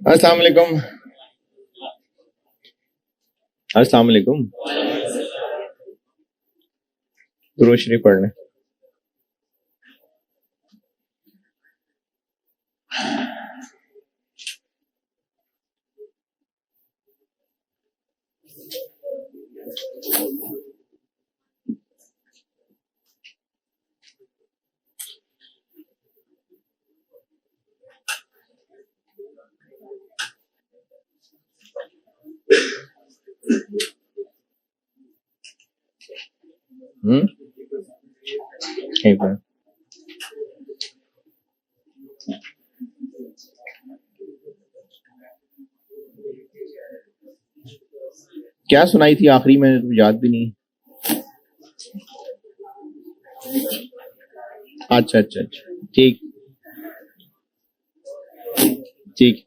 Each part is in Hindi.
अस्सलाम वालेकुम। अस्सलाम वालेकुम। दुरूद शरीफ पढ़ लें। एक मिनट। क्या सुनाई थी आखिरी में, तो याद भी नहीं। अच्छा अच्छा अच्छा, ठीक ठीक।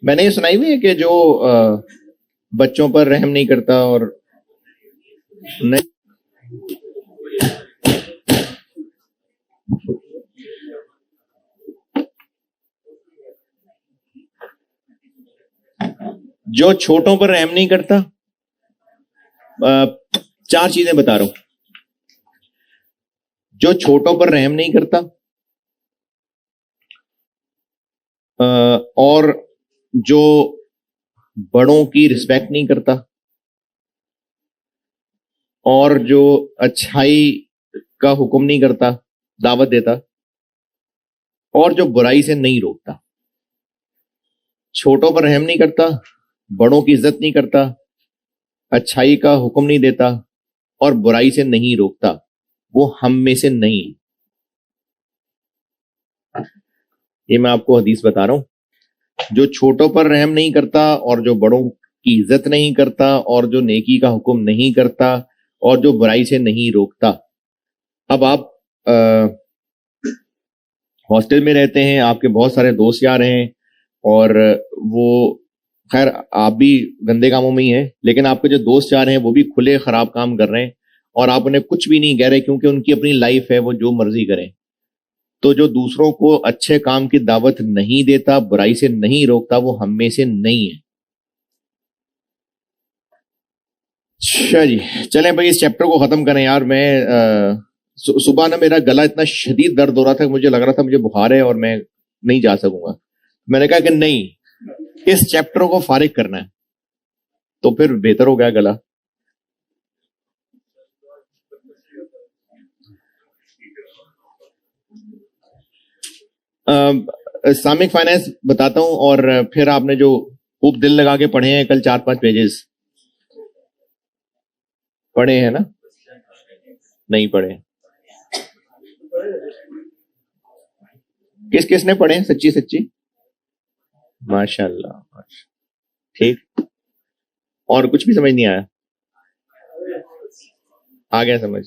मैंने ये सुनाई हुई है कि जो बच्चों पर रहम नहीं करता और नहीं, जो छोटों पर रहम नहीं करता। चार चीजें बता रहा हूं। जो छोटों पर रहम नहीं करता, और जो बड़ों की रिस्पेक्ट नहीं करता, और जो अच्छाई का हुक्म नहीं करता, दावत देता, और जो बुराई से नहीं रोकता। छोटों पर रहम नहीं करता, बड़ों की इज्जत नहीं करता, अच्छाई का हुक्म नहीं देता, और बुराई से नहीं रोकता, वो हम में से नहीं। ये मैं आपको हदीस बता रहा हूं। जो छोटों पर रहम नहीं करता, और जो बड़ों की इज्जत नहीं करता, और जो नेकी का हुक्म नहीं करता, और जो बुराई से नहीं रोकता। अब आप हॉस्टल में रहते हैं, आपके बहुत सारे दोस्त यार हैं, और वो खैर आप भी गंदे कामों में ही हैं, लेकिन आपके जो दोस्त यार हैं वो भी खुले खराब काम कर रहे हैं, और आप उन्हें कुछ भी नहीं कह रहे क्योंकि उनकी अपनी लाइफ है, वो जो मर्जी करें। तो जो दूसरों को अच्छे काम की दावत नहीं देता, बुराई से नहीं रोकता, वो हम में से नहीं है। अच्छा जी, चलें भाई इस चैप्टर को खत्म करें यार। मैं सुबह ना मेरा गला इतना शदीद दर्द हो रहा था, मुझे लग रहा था मुझे बुखार है और मैं नहीं जा सकूंगा। मैंने कहा कि नहीं, इस चैप्टर को फारिग करना है, तो फिर बेहतर हो गया गला। इस्लामिक फाइनेंस बताता हूं, और फिर आपने जो खूब दिल लगा के पढ़े हैं कल 4-5 पेजेस पढ़े हैं ना? नहीं पढ़े? किस किस ने पढ़े हैं सच्ची सच्ची? माशाल्लाह। ठीक। और कुछ भी समझ नहीं आया? आ गया समझ?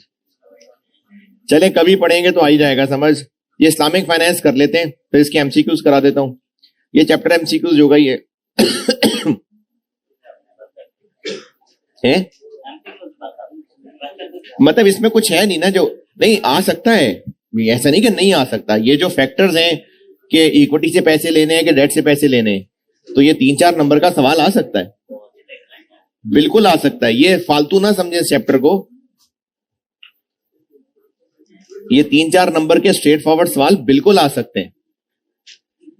चले कभी पढ़ेंगे तो आ ही जाएगा समझ। ये इस्लामिक फाइनेंस कर लेते हैं, फिर इसके एमसीक्यूज करा देता हूं। ये चैप्टर एमसीक्यूज होगा ही है? मतलब इसमें कुछ है नहीं ना जो नहीं आ सकता है। ऐसा नहीं कि नहीं आ सकता। ये जो फैक्टर्स हैं कि इक्विटी से पैसे लेने हैं कि डेट से पैसे लेने हैं, तो ये 3-4 नंबर का सवाल आ सकता है, बिल्कुल आ सकता है। ये फालतू ना समझे इस चैप्टर को। ये 3-4 नंबर के स्ट्रेट फॉरवर्ड सवाल बिल्कुल आ सकते हैं,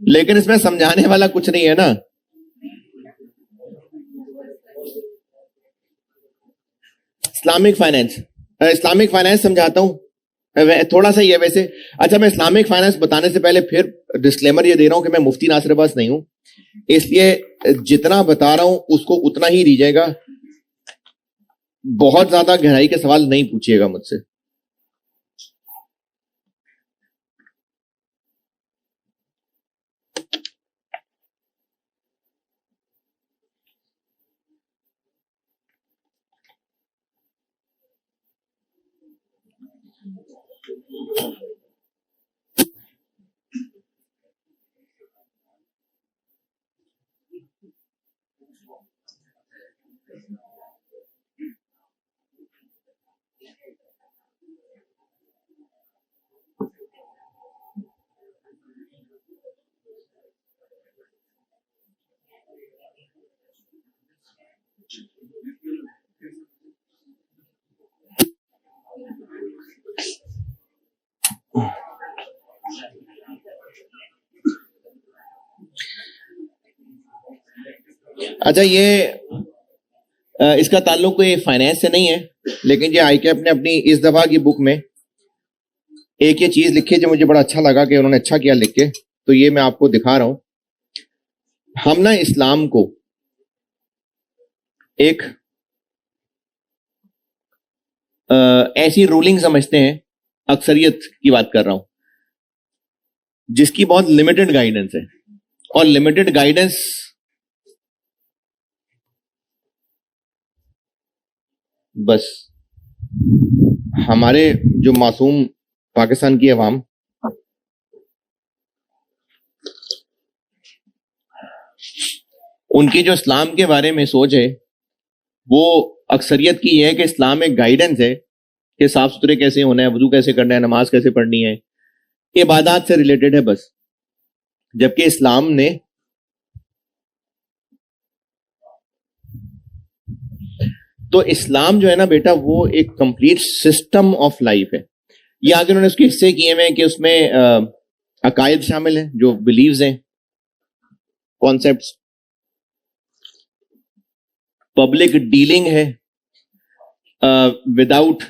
लेकिन इसमें समझाने वाला कुछ नहीं है ना। इस्लामिक फाइनेंस समझाता हूं, थोड़ा सा ही है वैसे। अच्छा, मैं इस्लामिक फाइनेंस बताने से पहले फिर डिस्क्लेमर ये दे रहा हूं कि मैं मुफ्ती नासिर अब्बास नहीं हूं, इसलिए जितना बता रहा हूं उसको उतना ही लीजिएगा। बहुत ज्यादा गहराई के सवाल नहीं पूछिएगा मुझसे। अच्छा, इसका ताल्लुक कोई फाइनेंस से नहीं है, लेकिन ये ICAP ने अपनी इस दफा की बुक में एक ये चीज लिखी जो मुझे बड़ा अच्छा लगा कि उन्होंने अच्छा किया लिख के, तो ये मैं आपको दिखा रहा हूं। हम ना इस्लाम को एक ऐसी रूलिंग समझते हैं, अक्सरियत की बात कर रहा हूं, जिसकी बहुत लिमिटेड गाइडेंस है। और लिमिटेड गाइडेंस बस हमारे जो मासूम पाकिस्तान की अवाम उनकी जो इस्लाम के बारे में सोच है वो अक्सरियत की है कि इस्लाम एक गाइडेंस है कि साफ सुथरे कैसे होना है, वजू कैसे करना है, नमाज कैसे पढ़नी है, इबादत से रिलेटेड है बस। जबकि इस्लाम ने तो इस्लाम जो है ना बेटा, वो एक कंप्लीट सिस्टम ऑफ लाइफ है। ये आगे उन्होंने उसके हिस्से किए हुए हैं कि उसमें अकायद शामिल हैं, जो बिलीव्स हैं, कॉन्सेप्ट्स, पब्लिक डीलिंग है without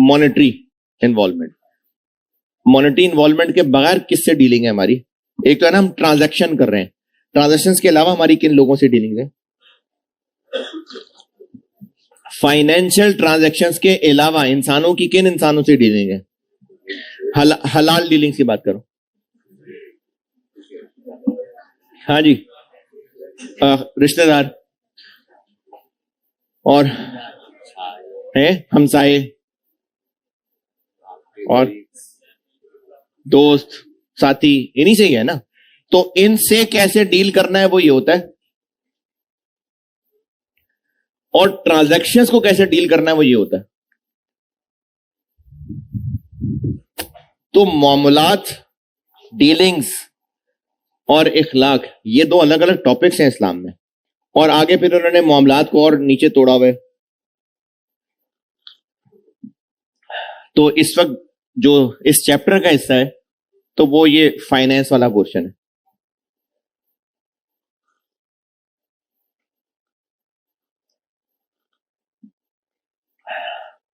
monetary involvement. Monetary involvement के बगैर किससे डीलिंग है हमारी? एक तो है ना, हम ट्रांजैक्शन कर रहे हैं, ट्रांजैक्शंस के अलावा हमारी किन लोगों से डीलिंग है? फाइनेंशियल ट्रांजैक्शंस के अलावा इंसानों की किन इंसानों से डीलिंग है? हलाल डीलिंग्स की बात करो। हाँ जी, रिश्तेदार और है हमसाए और दोस्त साथी, इन्हीं से ही है ना। तो इनसे कैसे डील करना है वो ये होता है, और ट्रांजैक्शंस को कैसे डील करना है वो ये होता है। तो मामलात, डीलिंग्स और इखलाक, ये दो अलग अलग टॉपिक्स हैं इस्लाम में। और आगे फिर उन्होंने मामलात को और नीचे तोड़ा हुआ है। तो इस वक्त जो इस चैप्टर का हिस्सा है तो वो ये फाइनेंस वाला पोर्शन है।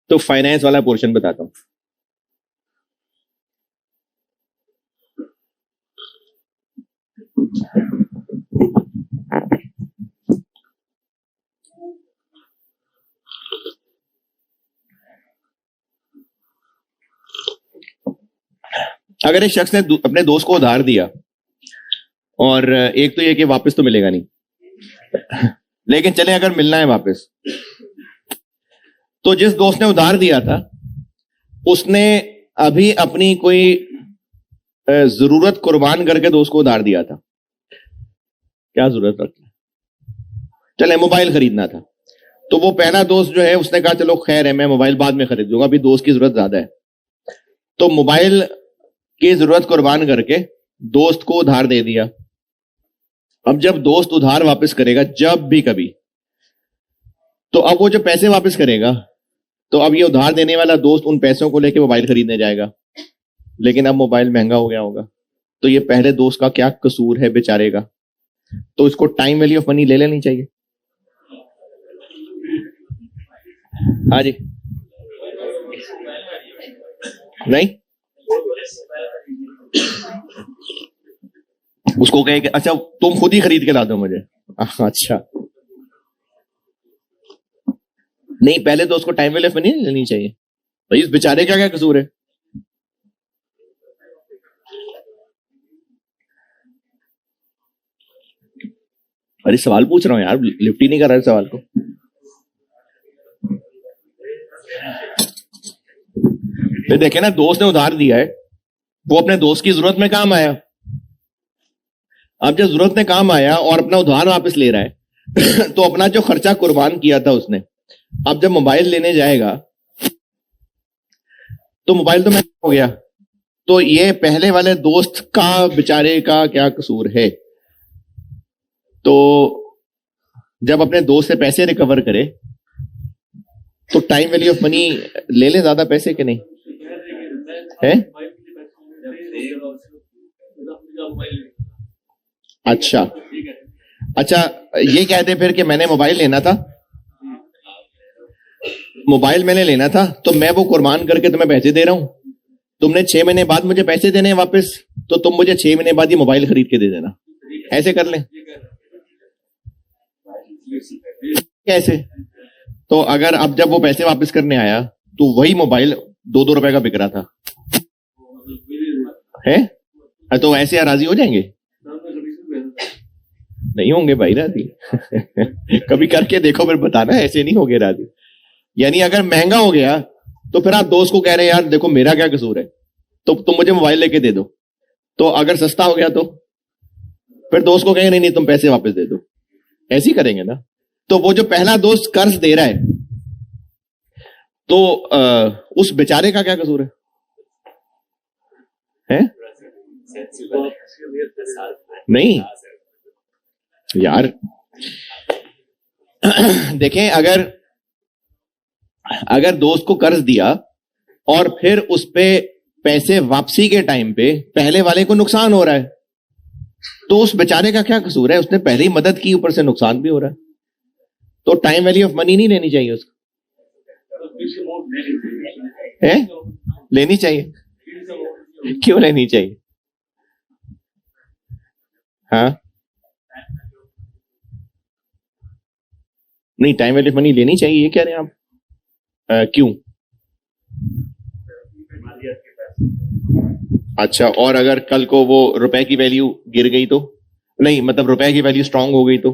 तो फाइनेंस वाला पोर्शन बताता हूं। अगर एक शख्स ने अपने दोस्त को उधार दिया, और एक तो ये कि वापस तो मिलेगा नहीं, लेकिन चले अगर मिलना है वापस, तो जिस दोस्त ने उधार दिया था उसने अभी अपनी कोई जरूरत कुर्बान करके दोस्त को उधार दिया था। क्या जरूरत रखती, चले मोबाइल खरीदना था, तो वो पहला दोस्त जो है उसने कहा चलो खैर है, मैं मोबाइल बाद में खरीद लूंगा, अभी दोस्त की जरूरत ज्यादा है। तो मोबाइल की जरूरत कुर्बान करके दोस्त को उधार दे दिया। अब जब दोस्त उधार वापस करेगा, जब भी कभी, तो अब वो जो पैसे वापस करेगा, तो अब ये उधार देने वाला दोस्त उन पैसों को लेके मोबाइल खरीदने जाएगा, लेकिन अब मोबाइल महंगा हो गया होगा। तो ये पहले दोस्त का क्या कसूर है बेचारे का? तो इसको टाइम वैल्यू ऑफ मनी ले लेनी चाहिए। हाँ जी, नहीं, उसको कहे कि अच्छा तुम खुद ही खरीद के ला दो मुझे। अच्छा नहीं, पहले तो उसको टाइम वैल्यू ऑफ मनी लेनी चाहिए। भाई इस बेचारे का क्या कसूर है? अरे सवाल पूछ रहा हूं यार, लिफ्ट ही नहीं कर रहा है सवाल को। फिर देखे ना, दोस्त ने उधार दिया है, वो अपने दोस्त की जरूरत में काम आया। अब जब जरूरत में काम आया और अपना उधार वापस ले रहा है, तो अपना जो खर्चा कुर्बान किया था उसने, अब जब मोबाइल लेने जाएगा तो मोबाइल तो महंगा हो गया, तो ये पहले वाले दोस्त का बेचारे का क्या कसूर है? तो जब अपने दोस्त से पैसे रिकवर करे तो टाइम वैल्यू ऑफ मनी ले ले ज्यादा पैसे के नहीं है? अच्छा अच्छा, ये कहते फिर कि मैंने मोबाइल लेना था, मोबाइल मैंने लेना था तो मैं वो कुर्बान करके तुम्हें पैसे दे रहा हूं, तुमने 6 महीने बाद मुझे पैसे देने हैं वापस, तो तुम मुझे 6 महीने बाद ये मोबाइल खरीद के दे देना। ऐसे कर लें कैसे? तो अगर अब जब वो पैसे वापस करने आया तो वही मोबाइल 2-2 रुपए का बिक रहा था है, तो ऐसे राजी हो जाएंगे? नहीं होंगे भाई राजी। कभी करके देखो फिर बताना, ऐसे नहीं होंगे राजी। यानी अगर महंगा हो गया तो फिर आप दोस्त को कह रहे हैं यार देखो मेरा क्या कसूर है, तो तुम मुझे मोबाइल लेके दे दो। तो अगर सस्ता हो गया तो फिर दोस्त को कहेंगे नहीं नहीं तुम पैसे वापस दे दो, ऐसे ही करेंगे ना। तो वो जो पहला दोस्त कर्ज दे रहा है तो उस बेचारे का क्या कसूर है? नहीं यार, देखें अगर दोस्त को कर्ज दिया और फिर उस पे पैसे वापसी के टाइम पे पहले वाले को नुकसान हो रहा है, तो उस बेचारे का क्या कसूर है? उसने पहले ही मदद की, ऊपर से नुकसान भी हो रहा है। तो टाइम वैल्यू ऑफ मनी नहीं लेनी चाहिए उसको, है? लेनी चाहिए। क्यों लेनी चाहिए? हाँ नहीं, टाइम वैल्यू ऑफ मनी लेनी चाहिए, ये कह रहे हैं आप? क्यों? अच्छा, और अगर कल को वो रुपए की वैल्यू गिर गई तो? नहीं मतलब रुपए की वैल्यू स्ट्रांग हो गई तो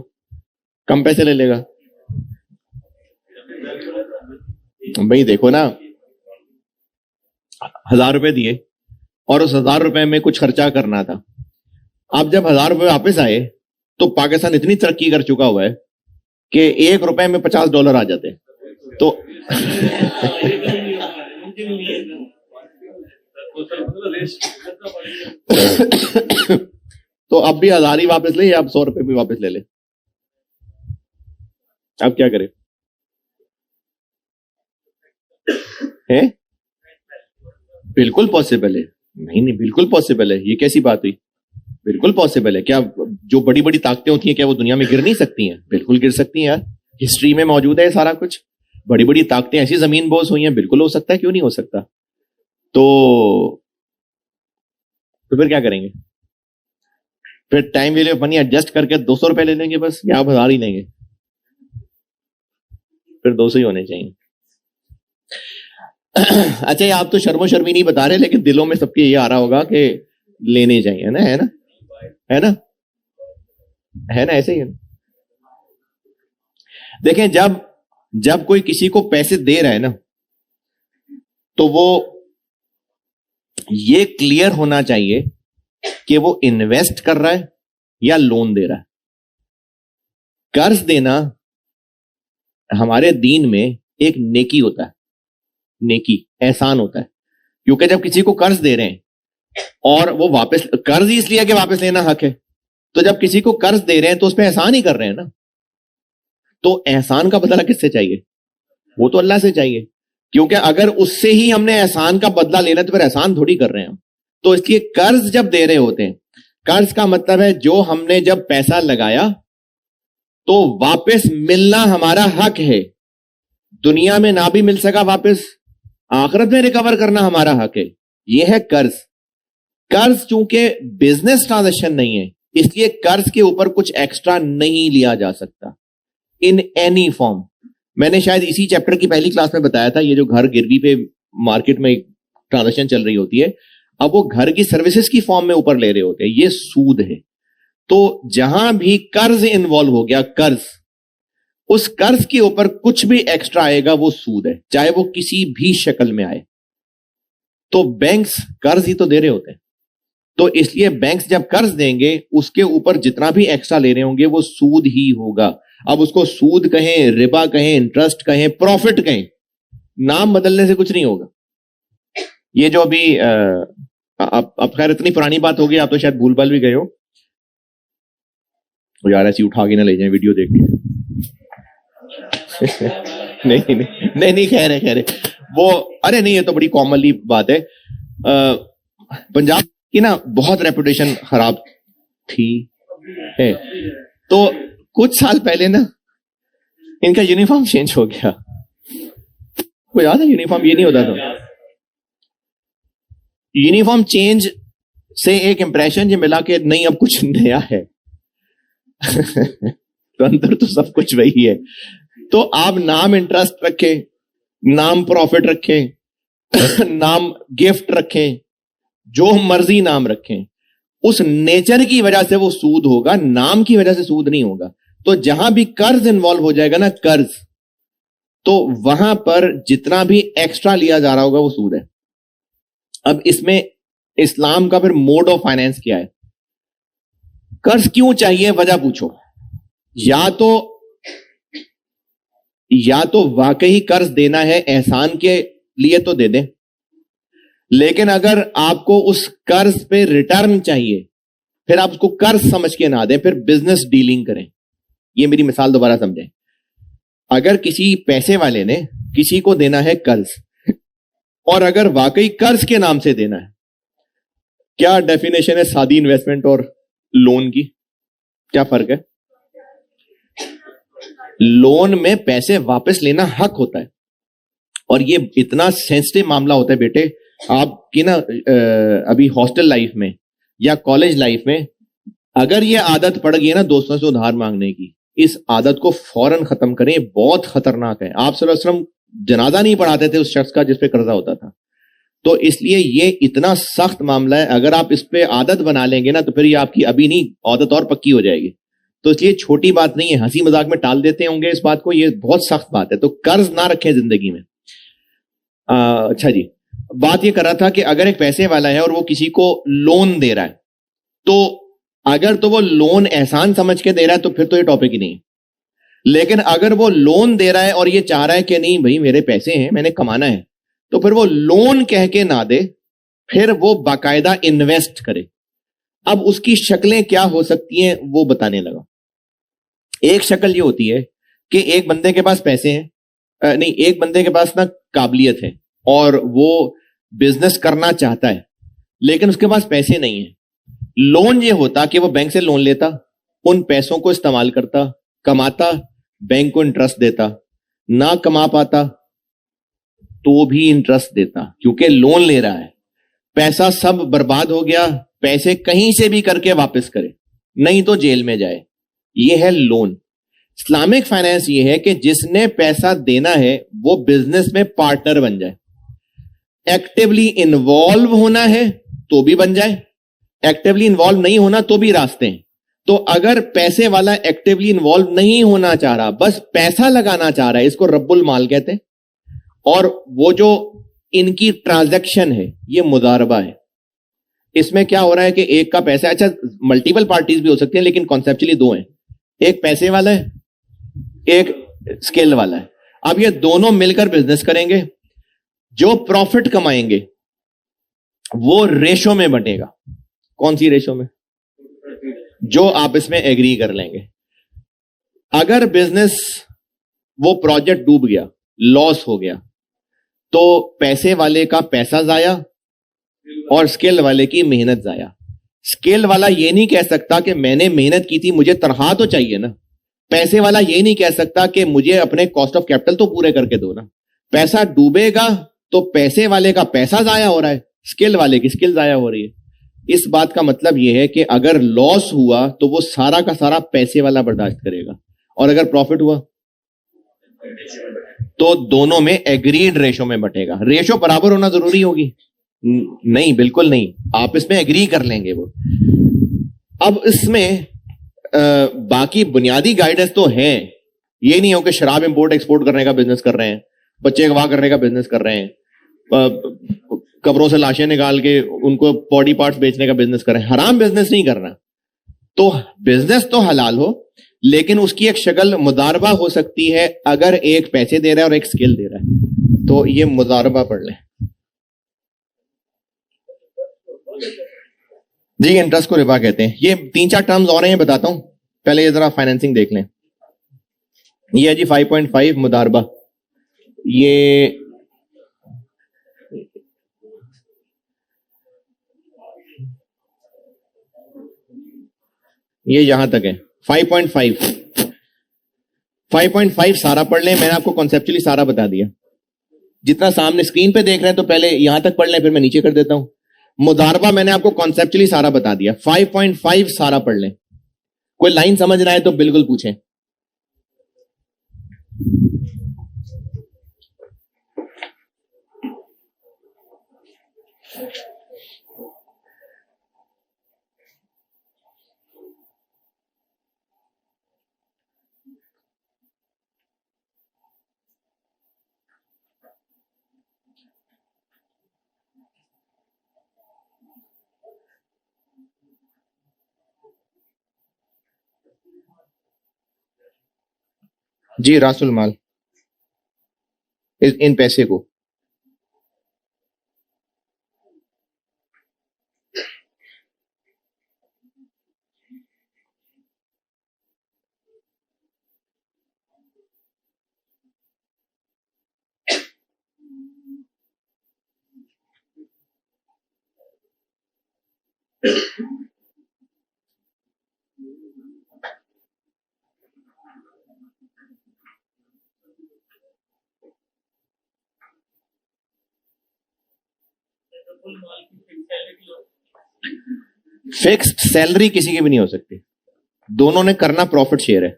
कम पैसे ले लेगा? भाई देखो ना, 1000 रुपए दिए और उस 1000 रुपए में कुछ खर्चा करना था। अब जब 1000 रुपए वापस आए तो पाकिस्तान इतनी तरक्की कर चुका हुआ है कि $1 में $50 आ जाते हैं। तो तो अब भी 1000 ही वापस ले या अब 100 रुपए भी वापस ले ले? अब क्या करें? है? बिल्कुल पॉसिबल है। नहीं नहीं, बिल्कुल पॉसिबल है। ये कैसी बात हुई? बिल्कुल पॉसिबल है। क्या जो बड़ी बड़ी ताकतें होती हैं क्या वो दुनिया में गिर नहीं सकती हैं? बिल्कुल गिर सकती हैं यार, हिस्ट्री में मौजूद है सारा कुछ। बड़ी बड़ी ताकतें ऐसी जमीन बोझ हुई हैं, बिल्कुल हो सकता है, क्यों नहीं हो सकता? तो फिर क्या करेंगे? फिर time value of money adjust करके 200 रुपए ले लेंगे बस, या आप 1000 ही लेंगे? फिर 200 ही होने चाहिए। अच्छा, ये आप तो शर्मो शर्मी नहीं बता रहे, लेकिन दिलों में सबके ये आ रहा होगा कि लेने चाहिए ना, है ना? है ना? है ना? ऐसे ही है ना? देखें, जब कोई किसी को पैसे दे रहा है ना, तो वो ये क्लियर होना चाहिए कि वो इन्वेस्ट कर रहा है या लोन दे रहा है। कर्ज देना हमारे दीन में एक नेकी होता है, नेकी, एहसान होता है। क्योंकि जब किसी को कर्ज दे रहे हैं और वो वापस, कर्ज इसलिए कि वापस लेना हक है, तो जब किसी को कर्ज दे रहे हैं तो उस पर एहसान ही कर रहे हैं ना। तो एहसान का बदला किससे चाहिए? वो तो अल्लाह से चाहिए। क्योंकि अगर उससे ही हमने एहसान का बदला लेना तो फिर एहसान थोड़ी कर रहे हैं हम। तो इसलिए कर्ज जब दे रहे होते हैं, कर्ज का मतलब है जो हमने जब पैसा लगाया तो वापस मिलना हमारा हक है। दुनिया में ना भी मिल सका वापस, आखिरत में रिकवर करना हमारा हक है। यह है कर्ज। कर्ज चूंकि बिजनेस ट्रांजैक्शन नहीं है, इसलिए कर्ज के ऊपर कुछ एक्स्ट्रा नहीं लिया जा सकता इन एनी फॉर्म। मैंने शायद इसी चैप्टर की पहली क्लास में बताया था, ये जो घर गिरवी पे मार्केट में ट्रांजैक्शन चल रही होती है, अब वो घर की सर्विसेज की फॉर्म में ऊपर ले रहे होते हैं, ये सूद है। तो जहां भी कर्ज इन्वॉल्व हो गया, कर्ज, उस कर्ज के ऊपर कुछ भी एक्स्ट्रा आएगा वो सूद है, चाहे वो किसी भी शक्ल में आए। तो बैंक्स कर्ज ही तो दे रहे होते हैं, तो इसलिए बैंक्स जब कर्ज देंगे उसके ऊपर जितना भी एक्स्ट्रा ले रहे होंगे वो सूद ही होगा। अब उसको सूद कहें, रिबा कहें, इंटरेस्ट कहें, प्रॉफिट कहें, नाम बदलने से कुछ नहीं होगा। ये जो अभी अब खैर इतनी पुरानी बात होगी, आप तो शायद भूल भाल भी गए हो। यार ऐसी उठा के ना ले जाए वीडियो देख के। नहीं नहीं नहीं नहीं, खैर है वो, अरे नहीं, ये तो बड़ी कॉमनली बात है। पंजाब की ना बहुत रेपुटेशन खराब थी है, तो कुछ साल पहले ना इनका यूनिफॉर्म चेंज हो गया। वो याद है, यूनिफॉर्म ये नहीं होता था। यूनिफॉर्म चेंज से एक इंप्रेशन ये मिला कि नहीं अब कुछ नया है। तो अंदर तो सब कुछ वही है। तो आप नाम इंटरेस्ट रखें, नाम प्रॉफिट रखें, नाम गिफ्ट रखें, जो मर्जी नाम रखें, उस नेचर की वजह से वो सूद होगा, नाम की वजह से सूद नहीं होगा। तो जहां भी कर्ज इन्वॉल्व हो जाएगा ना, कर्ज, तो वहां पर जितना भी एक्स्ट्रा लिया जा रहा होगा वो सूद है। अब इसमें इस्लाम का फिर मोड ऑफ फाइनेंस क्या है? कर्ज क्यों चाहिए, वजह पूछो। या तो वाकई कर्ज देना है एहसान के लिए तो दे दें, लेकिन अगर आपको उस कर्ज पे रिटर्न चाहिए, फिर आप उसको कर्ज समझ के ना दें, फिर बिजनेस डीलिंग करें। ये मेरी मिसाल दोबारा समझें। अगर किसी पैसे वाले ने किसी को देना है कर्ज, और अगर वाकई कर्ज के नाम से देना है, क्या डेफिनेशन है सादी इन्वेस्टमेंट और लोन की? क्या फर्क है? लोन में पैसे वापस लेना हक होता है, और ये इतना सेंसिटिव मामला होता है बेटे। आपकी ना अभी हॉस्टल लाइफ में या कॉलेज लाइफ में अगर ये आदत पड़ गई है ना दोस्तों से उधार मांगने की, इस आदत को फौरन खत्म करें। बहुत खतरनाक है। आप सल्लल्लाहु अलैहि वसल्लम जनाजा नहीं पढ़ाते थे उस शख्स का जिस पे कर्जा होता था। तो इसलिए ये इतना सख्त मामला है। अगर आप इस पे आदत बना लेंगे ना, तो फिर ये आपकी अभी नहीं आदत और पक्की हो जाएगी। तो इसलिए छोटी बात नहीं है, हंसी मजाक में टाल देते होंगे इस बात को, ये बहुत सख्त बात है। तो कर्ज ना रखें जिंदगी में। अच्छा जी, बात ये कर रहा था कि अगर एक पैसे वाला है और वो किसी को लोन दे रहा है, तो अगर तो वो लोन एहसान समझ के दे रहा है तो फिर तो ये टॉपिक ही नहीं है। लेकिन अगर वो लोन दे रहा है और ये चाह रहा है कि नहीं भाई मेरे पैसे हैं, मैंने कमाना है, तो फिर वो लोन कह के ना दे, फिर वो बाकायदा इन्वेस्ट करे। अब उसकी शक्लें क्या हो सकती हैं वो बताने लगा। एक शक्ल ये होती है कि एक बंदे के पास पैसे हैं, नहीं, एक बंदे के पास ना काबिलियत है और वो बिजनेस करना चाहता है, लेकिन उसके पास पैसे नहीं है। लोन ये होता कि वो बैंक से लोन लेता, उन पैसों को इस्तेमाल करता, कमाता, बैंक को इंटरेस्ट देता, ना कमा पाता तो भी इंटरेस्ट देता, क्योंकि लोन ले रहा है। पैसा सब बर्बाद हो गया, पैसे कहीं से भी करके वापस करे, नहीं तो जेल में जाए। ये है लोन। इस्लामिक फाइनेंस ये है कि जिसने पैसा देना है वो बिजनेस में पार्टनर बन जाए। एक्टिवली इन्वॉल्व होना है तो भी बन जाए, एक्टिवली इन्वॉल्व नहीं होना तो भी रास्ते हैं। तो अगर पैसे वाला एक्टिवली इन्वॉल्व नहीं होना चाह रहा, बस पैसा लगाना चाह रहा है, इसको रब्बुल माल कहते हैं। और वो जो इनकी ट्रांजैक्शन है ये मुदारबा है। इसमें क्या हो रहा है कि एक का पैसा, अच्छा मल्टीपल पार्टीज भी हो सकती हैं लेकिन कॉन्सेप्चुअली दो हैं, एक पैसे वाला है, एक स्किल वाला है। अब ये दोनों मिलकर बिजनेस करेंगे, जो प्रॉफिट कमाएंगे वो रेशो में बटेगा। कौन सी रेशो में? जो आप इसमें एग्री कर लेंगे। अगर बिजनेस वो प्रोजेक्ट डूब गया, लॉस हो गया, तो पैसे वाले का पैसा जाया और स्किल वाले की मेहनत जाया। स्किल वाला ये नहीं कह सकता कि मैंने मेहनत की थी, मुझे तनख्वाह तो चाहिए ना। पैसे वाला ये नहीं कह सकता कि मुझे अपने कॉस्ट ऑफ कैपिटल तो पूरे करके दो ना। पैसा डूबेगा तो पैसे वाले का पैसा जाया हो रहा है, स्किल वाले की स्किल जाया हो रही है। इस बात का मतलब यह है कि अगर लॉस हुआ तो वो सारा का सारा पैसे वाला बर्दाश्त करेगा, और अगर प्रॉफिट हुआ तो दोनों में एग्रीड रेशो में बटेगा। रेशो बराबर होना जरूरी होगी? नहीं, बिल्कुल नहीं। आप इसमें एग्री कर लेंगे वो। अब इसमें बाकी बुनियादी गाइडेंस तो है। ये नहीं हो कि शराब इंपोर्ट एक्सपोर्ट करने का बिजनेस कर रहे हैं, बच्चे अगवा करने का बिजनेस कर रहे हैं, कब्रों से लाशें निकाल के उनको बॉडी पार्ट्स बेचने का बिजनेस कर रहे हैं। हराम बिजनेस नहीं करना। तो बिजनेस तो हलाल हो, लेकिन उसकी एक शक्ल मुदारबा हो सकती है अगर एक पैसे दे रहा है और एक स्किल दे रहा है। तो ये मुदारबा पढ़ लें जी। इंटरेस्ट को रिबा कहते हैं। ये 3-4 टर्म्स और हैं, बताता हूं, पहले ये जरा फाइनेंसिंग देख लें। ये है जी 5.5 मुदारबा। ये यहां तक है 5.5 सारा पढ़ लें। मैंने आपको कॉन्सेप्चुअली सारा बता दिया, जितना सामने स्क्रीन पे देख रहे हैं। तो पहले यहां तक पढ़ लें, फिर मैं नीचे कर देता हूं। मुदारबा मैंने आपको कॉन्सेप्चुअली सारा बता दिया। 5.5 सारा पढ़ लें। कोई लाइन समझ रहा है तो बिल्कुल पूछें। जी रासुल माल, इन पैसे को फिक्स्ड सैलरी किसी की भी नहीं हो सकती। दोनों ने करना प्रॉफिट शेयर है।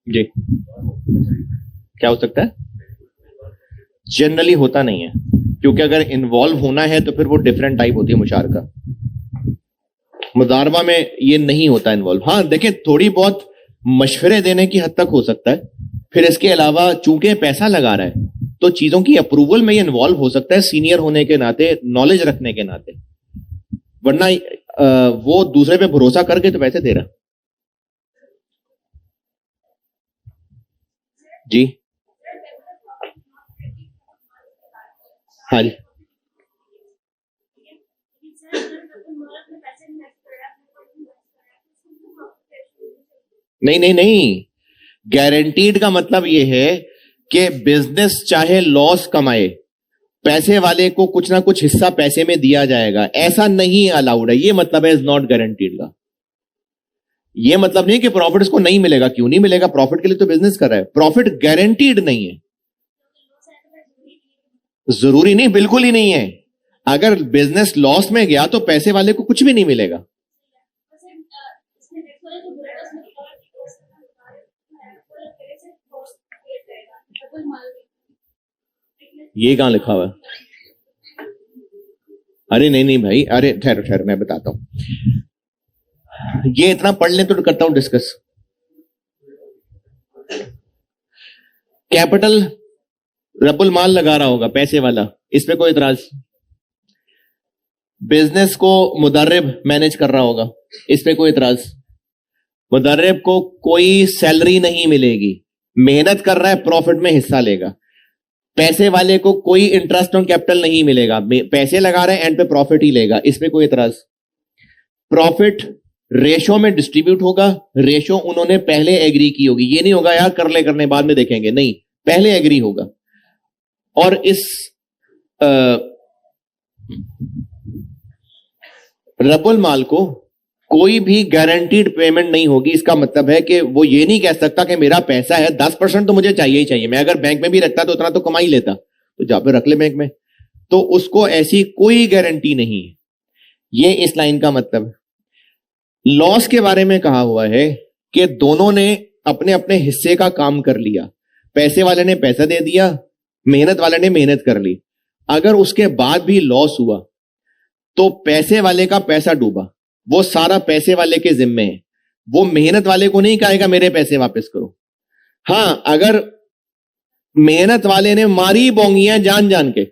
जी क्या हो सकता है? जनरली होता नहीं है, क्योंकि अगर इन्वॉल्व होना है तो फिर वो डिफरेंट टाइप होती है मुशारका। मुदारबा में ये नहीं होता इन्वॉल्व। हाँ देखें, थोड़ी बहुत मशवरे देने की हद तक हो सकता है। फिर इसके अलावा चूंकि पैसा लगा रहा है तो चीजों की अप्रूवल में ये इन्वॉल्व हो सकता है, सीनियर होने के नाते, नॉलेज रखने के नाते। वरना वो दूसरे पे भरोसा करके तो पैसे दे रहा। जी हाँ जी, नहीं नहीं नहीं, गारंटीड का मतलब यह है कि बिजनेस चाहे लॉस कमाए, पैसे वाले को कुछ ना कुछ हिस्सा पैसे में दिया जाएगा। ऐसा नहीं अलाउड है। ये मतलब है इज नॉट गारंटीड का। ये मतलब नहीं कि प्रॉफिट इसको नहीं मिलेगा। क्यों नहीं मिलेगा? प्रॉफिट के लिए तो बिजनेस कर रहा है। प्रॉफिट गारंटीड नहीं है। जरूरी नहीं, बिल्कुल ही नहीं है। अगर बिजनेस लॉस में गया तो पैसे वाले को कुछ भी नहीं मिलेगा। ये कहां लिखा हुआ है? अरे नहीं नहीं भाई, अरे ठहरो ठहरो, मैं बताता हूं। ये इतना पढ़ लें तो करता हूं डिस्कस। कैपिटल रब्बुल माल लगा रहा होगा पैसे वाला, इस पे कोई इतराज? बिजनेस को मुदर्रिब मैनेज कर रहा होगा, इस पे कोई इतराज? मुदर्रिब को कोई सैलरी नहीं मिलेगी, मेहनत कर रहा है, प्रॉफिट में हिस्सा लेगा। पैसे वाले को कोई इंटरेस्ट ऑन कैपिटल नहीं मिलेगा, पैसे लगा रहे हैं, एंड पे प्रॉफिट ही लेगा, इसमें कोई इतराज? प्रॉफिट रेशो में डिस्ट्रीब्यूट होगा, रेशो उन्होंने पहले एग्री की होगी। ये नहीं होगा यार कर ले करने बाद में देखेंगे, नहीं, पहले एग्री होगा। और इस रब्बुल माल को कोई भी गारंटीड पेमेंट नहीं होगी। इसका मतलब है कि वो ये नहीं कह सकता कि मेरा पैसा है 10% तो मुझे चाहिए ही चाहिए, मैं अगर बैंक में भी रखता तो उतना तो कमा ही लेता, तो जा पे रख ले बैंक में। तो उसको ऐसी कोई गारंटी नहीं है। ये इस लाइन का मतलब है। लॉस के बारे में कहा हुआ है कि दोनों ने अपने अपने हिस्से का काम कर लिया। पैसे वाले ने पैसा दे दिया, मेहनत वाले ने मेहनत कर ली। अगर उसके बाद भी लॉस हुआ तो पैसे वाले का पैसा डूबा, वो सारा पैसे वाले के जिम्मे है। वो मेहनत वाले को नहीं कहेगा मेरे पैसे वापस करो। हां, अगर मेहनत वाले ने मारी बोंगियां जान जान के,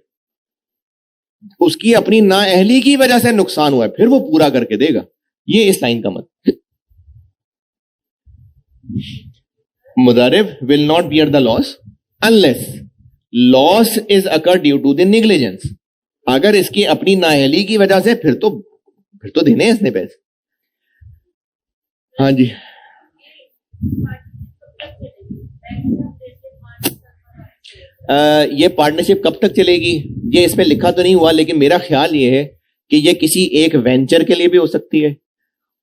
उसकी अपनी नाअहली की वजह से नुकसान हुआ है, फिर वो पूरा करके देगा। ये इस लाइन का मतलब। मुदारिब will not bear the loss unless loss is occur due to the negligence. अगर इसकी अपनी नाअहली की वजह से, फिर तो देने हैं इसने पैसे। हाँ जी, ये पार्टनरशिप कब तक चलेगी ये इसमें लिखा तो नहीं हुआ, लेकिन मेरा ख्याल ये है कि ये किसी एक वेंचर के लिए भी हो सकती है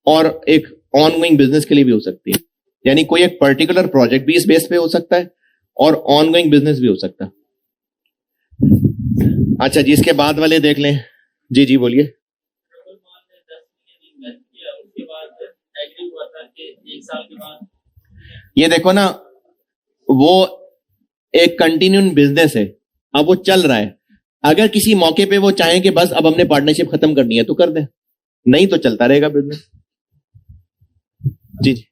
और एक ऑनगोइंग बिजनेस के लिए भी हो सकती है। यानी कोई एक पर्टिकुलर प्रोजेक्ट भी इस बेस पे हो सकता है और ऑनगोइंग बिजनेस भी हो सकता है। अच्छा जी, इसके बाद वाले देख लें। जी जी बोलिए। ये देखो ना, वो एक कंटिन्यूइंग बिजनेस है, अब वो चल रहा है। अगर किसी मौके पे वो चाहें कि बस अब हमने पार्टनरशिप खत्म करनी है तो कर दें, नहीं तो चलता रहेगा बिजनेस। जी जी।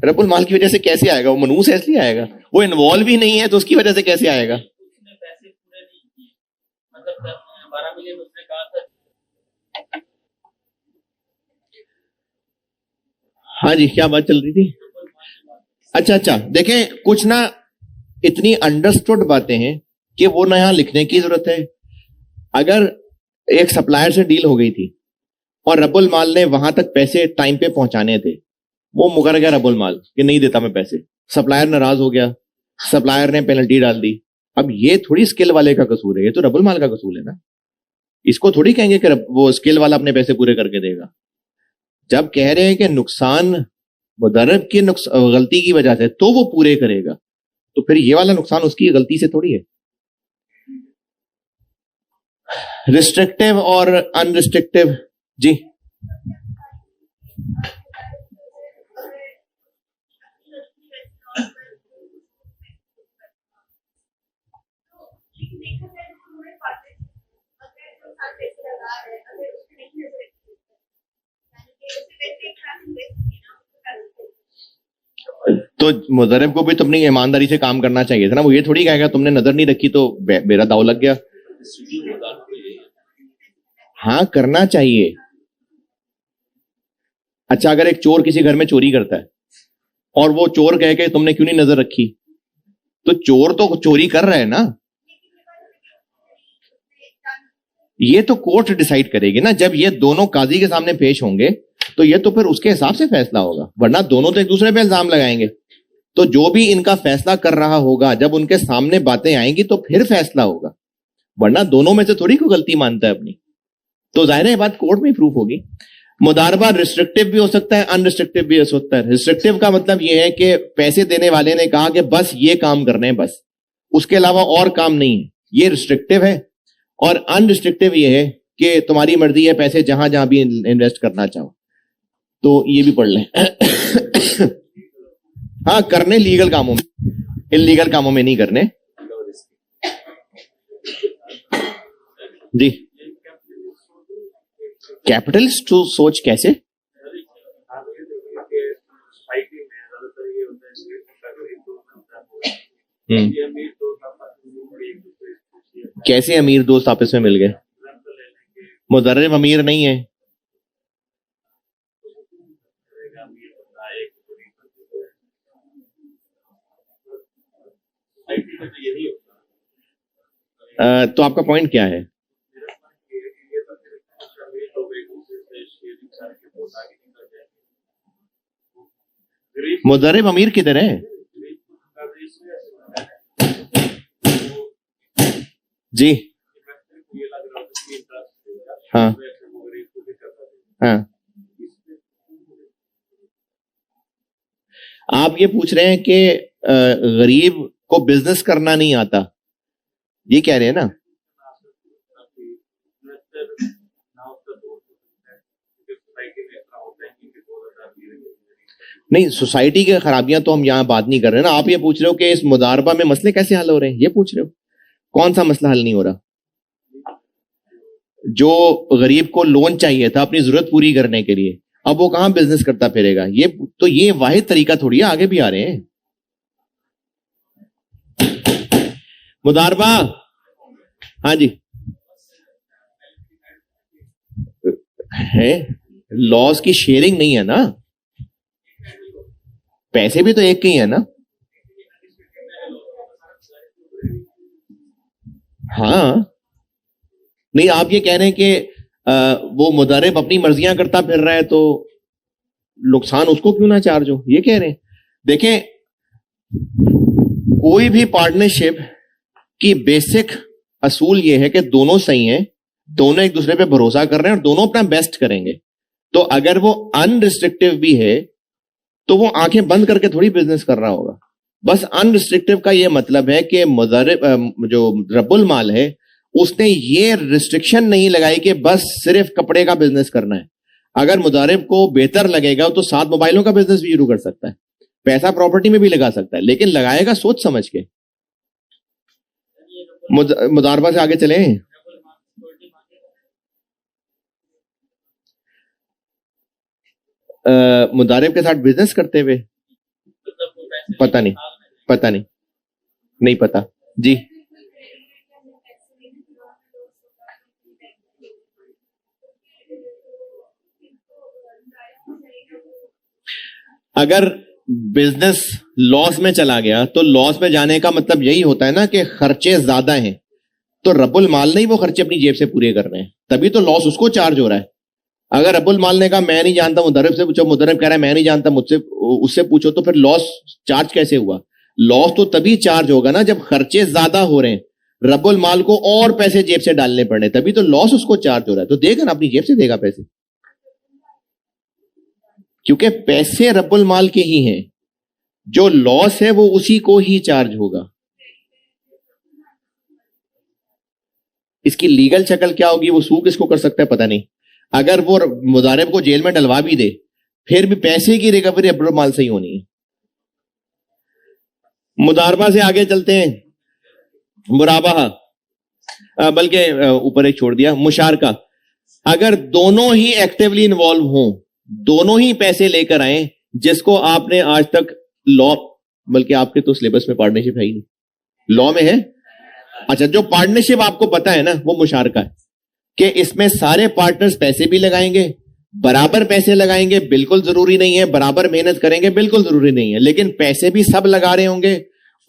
रब्बुल माल की वजह से कैसे आएगा? वो मनूस है इसलिए आएगा, वो इन्वॉल्व ही नहीं है तो उसकी वजह से कैसे आएगा? हाँ जी, क्या बात चल रही थी? अच्छा, देखें कुछ ना इतनी अंडरस्टूड बातें हैं कि वो ना यहां लिखने की जरूरत है। अगर एक सप्लायर से डील हो गई थी और रब्बुल माल ने वहां तक पैसे टाइम पे पहुंचाने थे, वो मुकर गया रब्बुल माल कि नहीं देता मैं पैसे, सप्लायर नाराज हो गया, सप्लायर ने पेनल्टी डाल दी। अब ये थोड़ी स्किल वाले का कसूर है, ये तो रब्बुल माल का कसूर है ना। इसको थोड़ी कहेंगे कि वो स्किल वाला अपने पैसे पूरे करके देगा। जब कह रहे हैं कि नुकसान मुदर्रिब की गलती की वजह से तो वो पूरे करेगा, तो फिर ये वाला नुकसान उसकी गलती से थोड़ी है। रिस्ट्रिक्टिव और अनरिस्ट्रिक्टिव। जी तो मुदर्रिब को भी तो अपनी ईमानदारी से काम करना चाहिए था ना। वो ये थोड़ी कहेगा तुमने नजर नहीं रखी तो मेरा दाव लग गया। हाँ, करना चाहिए। अच्छा, अगर एक चोर किसी घर में चोरी करता है और वो चोर कहे कि तुमने क्यों नहीं नजर रखी, तो चोर तो चोरी कर रहा है ना। ये तो कोर्ट डिसाइड करेगी ना। जब ये दोनों काजी के सामने पेश होंगे तो ये तो फिर उसके हिसाब से फैसला होगा, वरना दोनों तो एक दूसरे पे इल्जाम लगाएंगे। तो जो भी इनका फैसला कर रहा होगा, जब उनके सामने बातें आएंगी तो फिर फैसला होगा, वरना दोनों में से थोड़ी कोई गलती मानता है अपनी। तो जाहिर है बात कोर्ट में प्रूफ होगी। मुदारबा रिस्ट्रिक्टिव भी हो सकता है, अनरिस्ट्रिक्टिव भी हो सकता है। रिस्ट्रिक्टिव का मतलब यह है कि पैसे देने वाले ने कहा कि बस ये काम करने हैं, बस उसके अलावा और काम नहीं है, ये रिस्ट्रिक्टिव है। और अनरिस्ट्रिक्टिव ये है कि तुम्हारी मर्जी है, पैसे जहां जहां भी इन्वेस्ट करना चाहो। तो ये भी पढ़ लें। हाँ, करने लीगल कामों में, इलीगल कामों में नहीं करने। जी, कैपिटलिस्ट तो सोच कैसे? कैसे अमीर दोस्त आपस में मिल गए? मुदर्रिब अमीर नहीं है। तो आपका पॉइंट क्या है? मुदर्रिब अमीर किधर है? जी हाँ हाँ, आप ये पूछ रहे हैं कि गरीब को बिजनेस करना नहीं आता, ये कह रहे हैं ना? नहीं, सोसाइटी की खराबियां तो हम यहां बात नहीं कर रहे ना। आप ये पूछ रहे हो कि इस मुदारबा में मसले कैसे हल हो रहे हैं, ये पूछ रहे हो। कौन सा मसला हल नहीं हो रहा? जो गरीब को लोन चाहिए था अपनी जरूरत पूरी करने के लिए, अब वो कहां बिजनेस करता फिरेगा? ये वाहिद तरीका थोड़ी है, आगे भी आ रहे हैं। मुदारबा, हाँ जी, है लॉस की शेयरिंग नहीं है ना, पैसे भी तो एक के ही है ना। हाँ, नहीं आप ये कह रहे हैं कि वो मुदारिब अपनी मर्जियां करता फिर रहा है तो नुकसान उसको क्यों ना चार्ज हो, ये कह रहे हैं। देखें, कोई भी पार्टनरशिप की बेसिक असूल ये है कि दोनों सही हैं, दोनों एक दूसरे पे भरोसा कर रहे हैं और दोनों अपना बेस्ट करेंगे। तो अगर वो अनरिस्ट्रिक्टिव भी है तो वो आंखें बंद करके थोड़ी बिजनेस कर रहा होगा। बस अनरिस्ट्रिक्टिव का ये मतलब है कि मुदारिब जो रब्बुल माल है उसने ये रिस्ट्रिक्शन नहीं लगाई कि बस सिर्फ कपड़े का बिजनेस करना है। अगर मुदारिब को बेहतर लगेगा तो 7 मोबाइलों का बिजनेस भी शुरू कर सकता है, पैसा प्रॉपर्टी में भी लगा सकता है, लेकिन लगाएगा सोच समझ के। मुदारबा से आगे चले। मुदारिब के साथ बिजनेस करते हुए पता नहीं, पता नहीं, नहीं पता जी। अगर बिजनेस लॉस में चला गया तो लॉस में जाने का मतलब यही होता है ना कि खर्चे ज्यादा हैं, तो रब्बुल माल नहीं वो खर्चे अपनी जेब से पूरे कर रहे हैं, तभी तो लॉस उसको चार्ज हो रहा है। अगर रब्बुल माल ने कहा मैं नहीं जानता, मुदर्रिब से पूछो, मुदर्रिब कह रहा है मैं नहीं जानता, मुझसे उससे पूछो, तो फिर लॉस चार्ज कैसे हुआ? लॉस तो तभी चार्ज होगा ना जब खर्चे ज्यादा हो रहे हैं, रब्बुल माल को और पैसे जेब से डालने पड़े, तभी तो लॉस उसको चार्ज हो रहा है। तो देगा ना, अपनी जेब से देगा पैसे, क्योंकि पैसे रब्बुल माल के ही हैं, जो लॉस है वो उसी को ही चार्ज होगा। इसकी लीगल शक्ल क्या होगी, वो सू किसको कर सकता है पता नहीं। अगर वो मुदारिब को जेल में डलवा भी दे फिर भी पैसे की रिकवरी रब्बुल माल से ही होनी है। मुदारबा से आगे चलते हैं, मुराबाहा, बल्कि ऊपर एक छोड़ दिया, मुशारका। अगर दोनों ही एक्टिवली इन्वॉल्व हों, दोनों ही पैसे लेकर आए, जिसको आपने आज तक लॉ, बल्कि आपके तो सिलेबस में पार्टनरशिप है ही नहीं, लॉ में है। अच्छा, जो पार्टनरशिप आपको पता है ना वो मुशारका है, कि इसमें सारे पार्टनर्स पैसे भी लगाएंगे, बराबर पैसे लगाएंगे, बिल्कुल जरूरी नहीं है, बराबर मेहनत करेंगे, बिल्कुल जरूरी नहीं है, लेकिन पैसे भी सब लगा रहे होंगे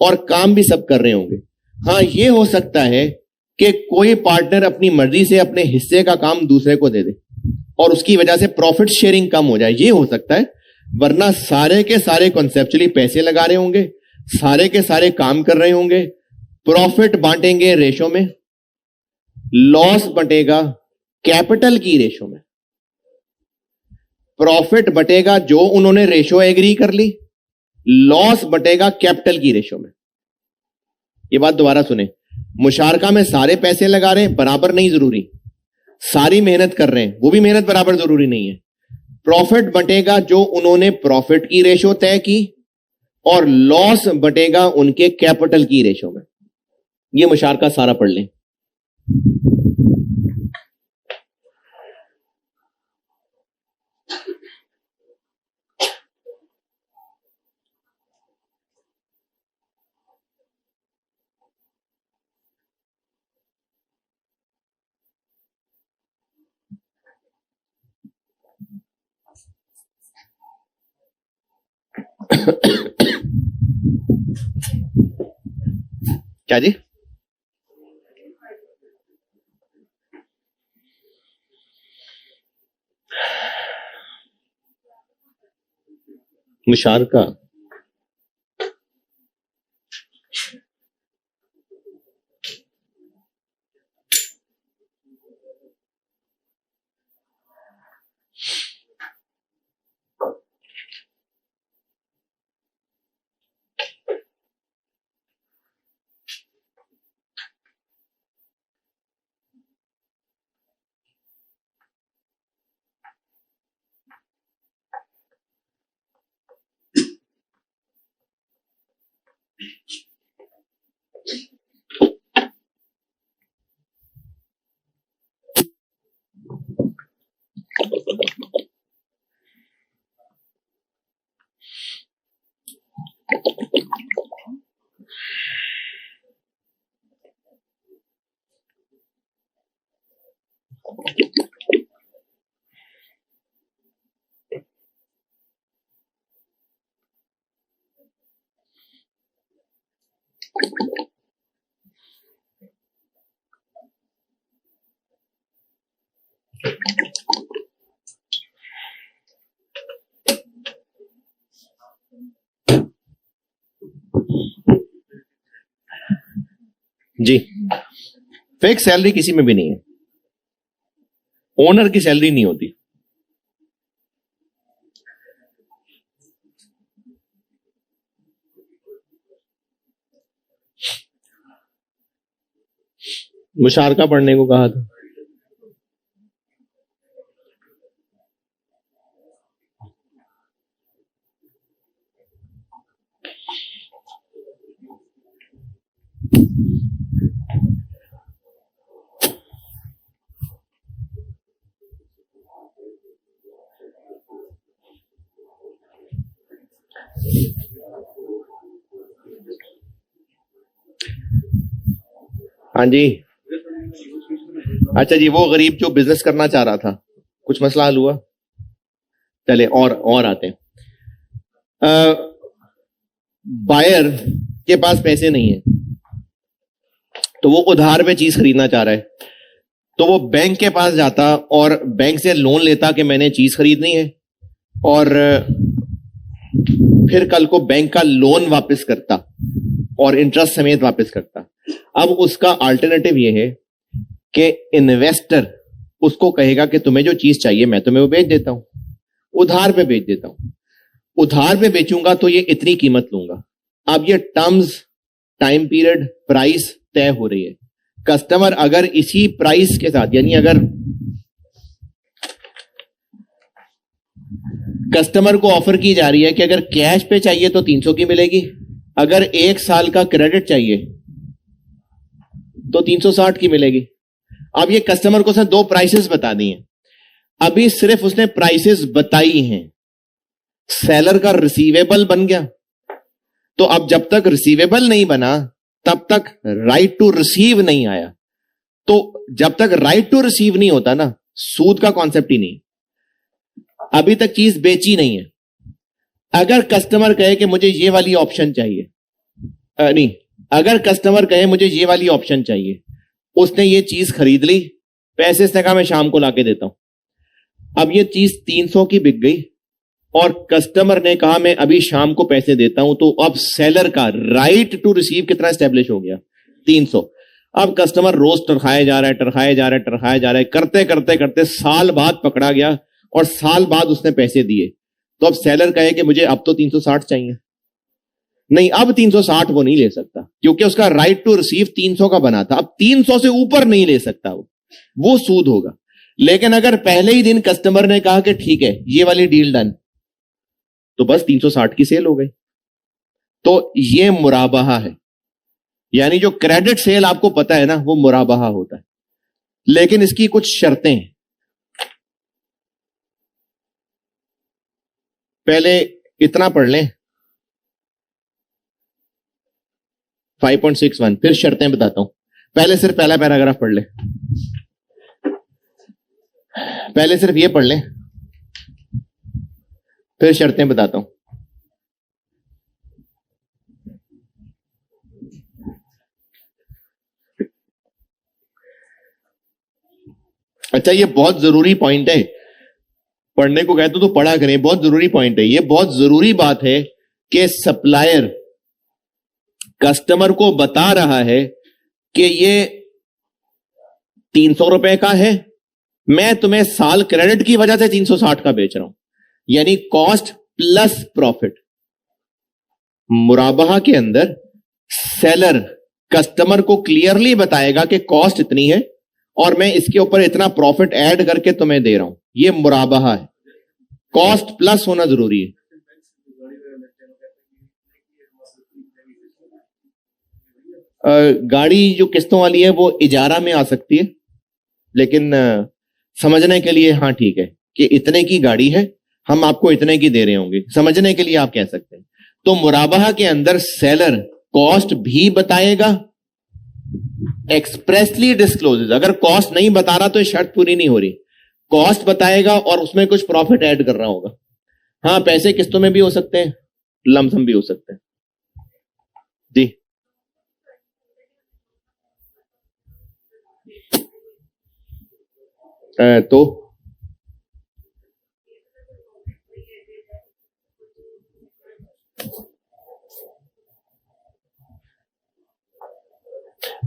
और काम भी सब कर रहे होंगे। हाँ, यह हो सकता है कि कोई पार्टनर अपनी मर्जी से अपने हिस्से का काम दूसरे को दे दे और उसकी वजह से प्रॉफिट शेयरिंग कम हो जाए, यह हो सकता है। वरना सारे के सारे कॉन्सेप्चुअली पैसे लगा रहे होंगे, सारे के सारे काम कर रहे होंगे, प्रॉफिट बांटेंगे रेशो में, लॉस बटेगा कैपिटल की रेशो में। प्रॉफिट बटेगा जो उन्होंने रेशो एग्री कर ली, लॉस बटेगा कैपिटल की रेशो में। यह बात दोबारा सुने, मुशारका में सारे पैसे लगा रहे हैं, बराबर नहीं जरूरी, सारी मेहनत कर रहे हैं, वो भी मेहनत बराबर जरूरी नहीं है। प्रॉफिट बटेगा जो उन्होंने प्रॉफिट की रेशो तय की और लॉस बटेगा उनके कैपिटल की रेशो में। यह मुशारका सारा पढ़ लें। क्या जी? मुशारका जी, फिक्स सैलरी किसी में भी नहीं है, ओनर की सैलरी नहीं होती। मुशारका पढ़ने को कहा था। हाँ जी, अच्छा जी, वो गरीब जो बिजनेस करना चाह रहा था, कुछ मसला हल हुआ? चले और आते हैं। बायर के पास पैसे नहीं है, तो वो उधार पे चीज खरीदना चाह रहा है, तो वो बैंक के पास जाता और बैंक से लोन लेता कि मैंने चीज खरीदनी है, और फिर कल को बैंक का लोन वापस करता और इंटरेस्ट समेत वापस करता। अब उसका अल्टरनेटिव यह है कि इन्वेस्टर उसको कहेगा कि तुम्हें जो चीज चाहिए मैं तुम्हें वो बेच देता हूं, उधार पे बेच देता हूं, उधार पे बेचूंगा तो ये इतनी कीमत लूंगा। अब ये टर्म्स, टाइम पीरियड, प्राइस तय हो रही है। कस्टमर अगर इसी प्राइस के साथ, यानी अगर कस्टमर को ऑफर की जा रही है कि अगर कैश पे चाहिए तो 300 की मिलेगी, अगर 1 साल का क्रेडिट चाहिए तो 360 की मिलेगी। अब ये कस्टमर को उसने 2 प्राइसेस बता दी हैं, अभी सिर्फ उसने प्राइसेस बताई हैं, सेलर का रिसीवेबल बन गया। तो अब जब तक रिसीवेबल नहीं बना तब तक राइट टू रिसीव नहीं आया। तो जब तक राइट टू रिसीव नहीं होता ना, सूद का कॉन्सेप्ट ही नहीं, अभी तक चीज बेची नहीं है। अगर कस्टमर कहे कि मुझे ये वाली ऑप्शन चाहिए, नहीं, अगर कस्टमर कहे मुझे ये वाली ऑप्शन चाहिए, उसने ये चीज खरीद ली, पैसे इसने कहा मैं शाम को लाके देता हूं। अब ये चीज 300 की बिक गई और कस्टमर ने कहा मैं अभी शाम को पैसे देता हूं, तो अब सेलर का राइट टू रिसीव कितना एस्टेब्लिश हो गया? 300। अब कस्टमर रोज टरखाया जा रहा है, टरखाया जा रहा है, टरखाया जा रहा है, करते करते करते साल बाद पकड़ा गया और साल बाद उसने पैसे दिए। तो अब सेलर कहे कि मुझे अब तो 360 चाहिए, नहीं, अब 360 वो नहीं ले सकता क्योंकि उसका राइट टू रिसीव 300 का बना था। अब 300 से ऊपर नहीं ले सकता, वो सूद होगा। लेकिन अगर पहले ही दिन कस्टमर ने कहा कि ठीक है ये वाली डील डन, तो बस 360 की सेल हो गई। तो ये मुराबाहा है, यानी जो क्रेडिट सेल आपको पता है ना, वो मुराबाहा होता है, लेकिन इसकी कुछ शर्तें हैं। पहले इतना पढ़ लें 5.61, फिर शर्तें बताता हूं। पहले सिर्फ पहला पैराग्राफ पढ़ ले, पहले सिर्फ ये पढ़ लें, फिर शर्तें बताता हूं। अच्छा, ये बहुत जरूरी पॉइंट है, पढ़ने को कहते तो पढ़ा करें, बहुत जरूरी पॉइंट है। ये बहुत जरूरी बात है कि सप्लायर कस्टमर को बता रहा है कि ये 300 रुपए का है, मैं तुम्हें साल क्रेडिट की वजह से 360 का बेच रहा हूं, यानी कॉस्ट प्लस प्रॉफिट। मुराबाहा के अंदर सेलर कस्टमर को क्लियरली बताएगा कि कॉस्ट इतनी है और मैं इसके ऊपर इतना प्रॉफिट ऐड करके तुम्हें दे रहा हूं। ये मुराबाहा है, कॉस्ट प्लस होना जरूरी है। गाड़ी जो किस्तों वाली है वो इजारा में आ सकती है, लेकिन समझने के लिए हाँ ठीक है कि इतने की गाड़ी है, हम आपको इतने की दे रहे होंगे, समझने के लिए आप कह सकते हैं। तो मुराबाहा के अंदर सेलर कॉस्ट भी बताएगा, एक्सप्रेसली डिस्क्लोजेस। अगर कॉस्ट नहीं बता रहा तो शर्त पूरी नहीं हो रही, कॉस्ट बताएगा और उसमें कुछ प्रॉफिट ऐड कर रहा होगा। हाँ, पैसे किस्तों में भी हो सकते हैं, लमसम भी हो सकते हैं। जी, तो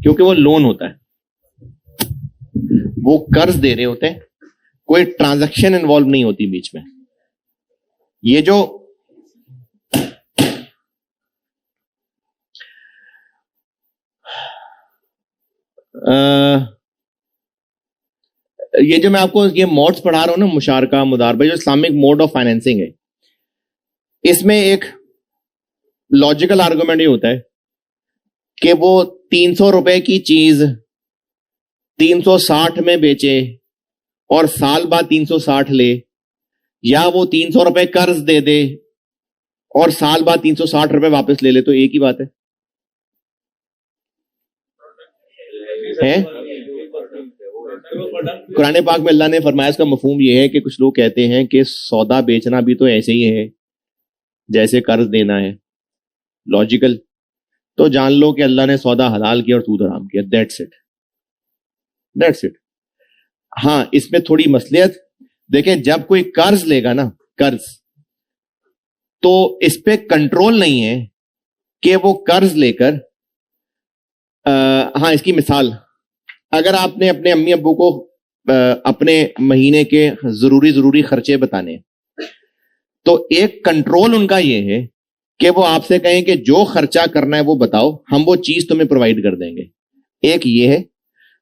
क्योंकि वो लोन होता है, वो कर्ज दे रहे होते हैं, कोई ट्रांजैक्शन इन्वॉल्व नहीं होती बीच में। ये जो ये जो मैं आपको ये मोड्स पढ़ा रहा हूं ना, मुशारका, मुदारबा, जो इस्लामिक मोड ऑफ फाइनेंसिंग है, इसमें एक लॉजिकल आर्गुमेंट ये होता है कि वो 300 रुपए की चीज 360 में बेचे और साल बाद 360 ले, या वो 300 रुपए कर्ज दे दे और साल बाद 360 रुपए वापस ले ले, तो एक ही बात है। कुरान पाक में अल्लाह ने फरमाया, इसका मफहूम यह है कि कुछ लोग कहते हैं कि सौदा बेचना भी तो ऐसे ही है जैसे कर्ज देना है, लॉजिकल। तो जान लो कि अल्लाह ने सौदा हलाल किया और सूद हराम किया, दैट्स इट, दैट्स इट। हाँ, इसमें थोड़ी मसलियत देखें, जब कोई कर्ज लेगा ना, कर्ज, तो इस पे कंट्रोल नहीं है कि वो कर्ज लेकर हाँ, इसकी मिसाल, अगर आपने अपने अम्मी अब्बू को अपने महीने के जरूरी खर्चे बताने, तो एक कंट्रोल उनका ये है कि वो आपसे कहें कि जो खर्चा करना है वो बताओ, हम वो चीज तुम्हें प्रोवाइड कर देंगे। एक ये है,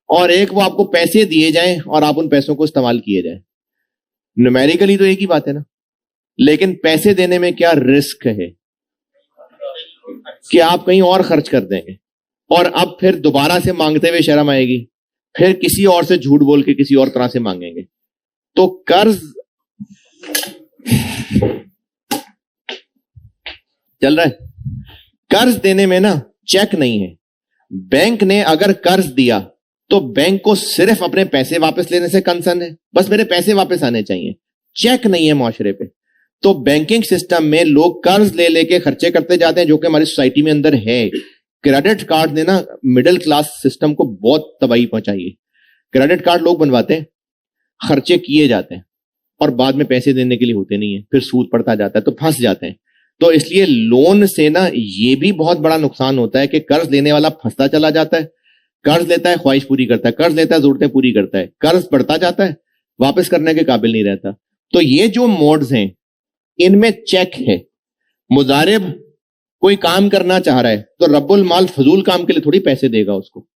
और एक वो आपको पैसे दिए जाएं और आप उन पैसों को इस्तेमाल किए जाएं। न्यूमेरिकली तो एक ही बात है ना, लेकिन पैसे देने में क्या रिस्क है कि आप कहीं और खर्च कर देंगे और अब फिर दोबारा से मांगते हुए शर्म आएगी, फिर किसी और से झूठ बोल के किसी और तरह से मांगेंगे। तो कर्ज चल रहा है, कर्ज देने में ना चेक नहीं है। बैंक ने अगर कर्ज दिया तो बैंक को सिर्फ अपने पैसे वापस लेने से कंसर्न है, बस मेरे पैसे वापस आने चाहिए, चेक नहीं है माशरे पे। तो बैंकिंग सिस्टम में लोग कर्ज ले लेके खर्चे करते जाते हैं, जो कि हमारी सोसाइटी में अंदर है। क्रेडिट कार्ड ने ना मिडिल क्लास सिस्टम को बहुत तबाही पहुंचाई है। क्रेडिट कार्ड लोग बनवाते हैं, खर्चे किए जाते हैं और बाद में पैसे देने के लिए होते नहीं है, फिर सूद पड़ता जाता है, तो फंस जाते हैं। तो इसलिए लोन से ना ये भी बहुत बड़ा नुकसान होता है कि कर्ज लेने वाला फंसता चला जाता है, कर्ज लेता है, ख्वाहिश पूरी करता है, कर्ज लेता है, जरूरतें पूरी करता है, कर्ज बढ़ता जाता है, वापस करने के काबिल नहीं रहता। तो ये जो मोड्स हैं, इनमें चेक है। मुजारिब कोई काम करना चाह रहा है तो रब्बुल माल फजूल काम के लिए थोड़ी पैसे देगा उसको।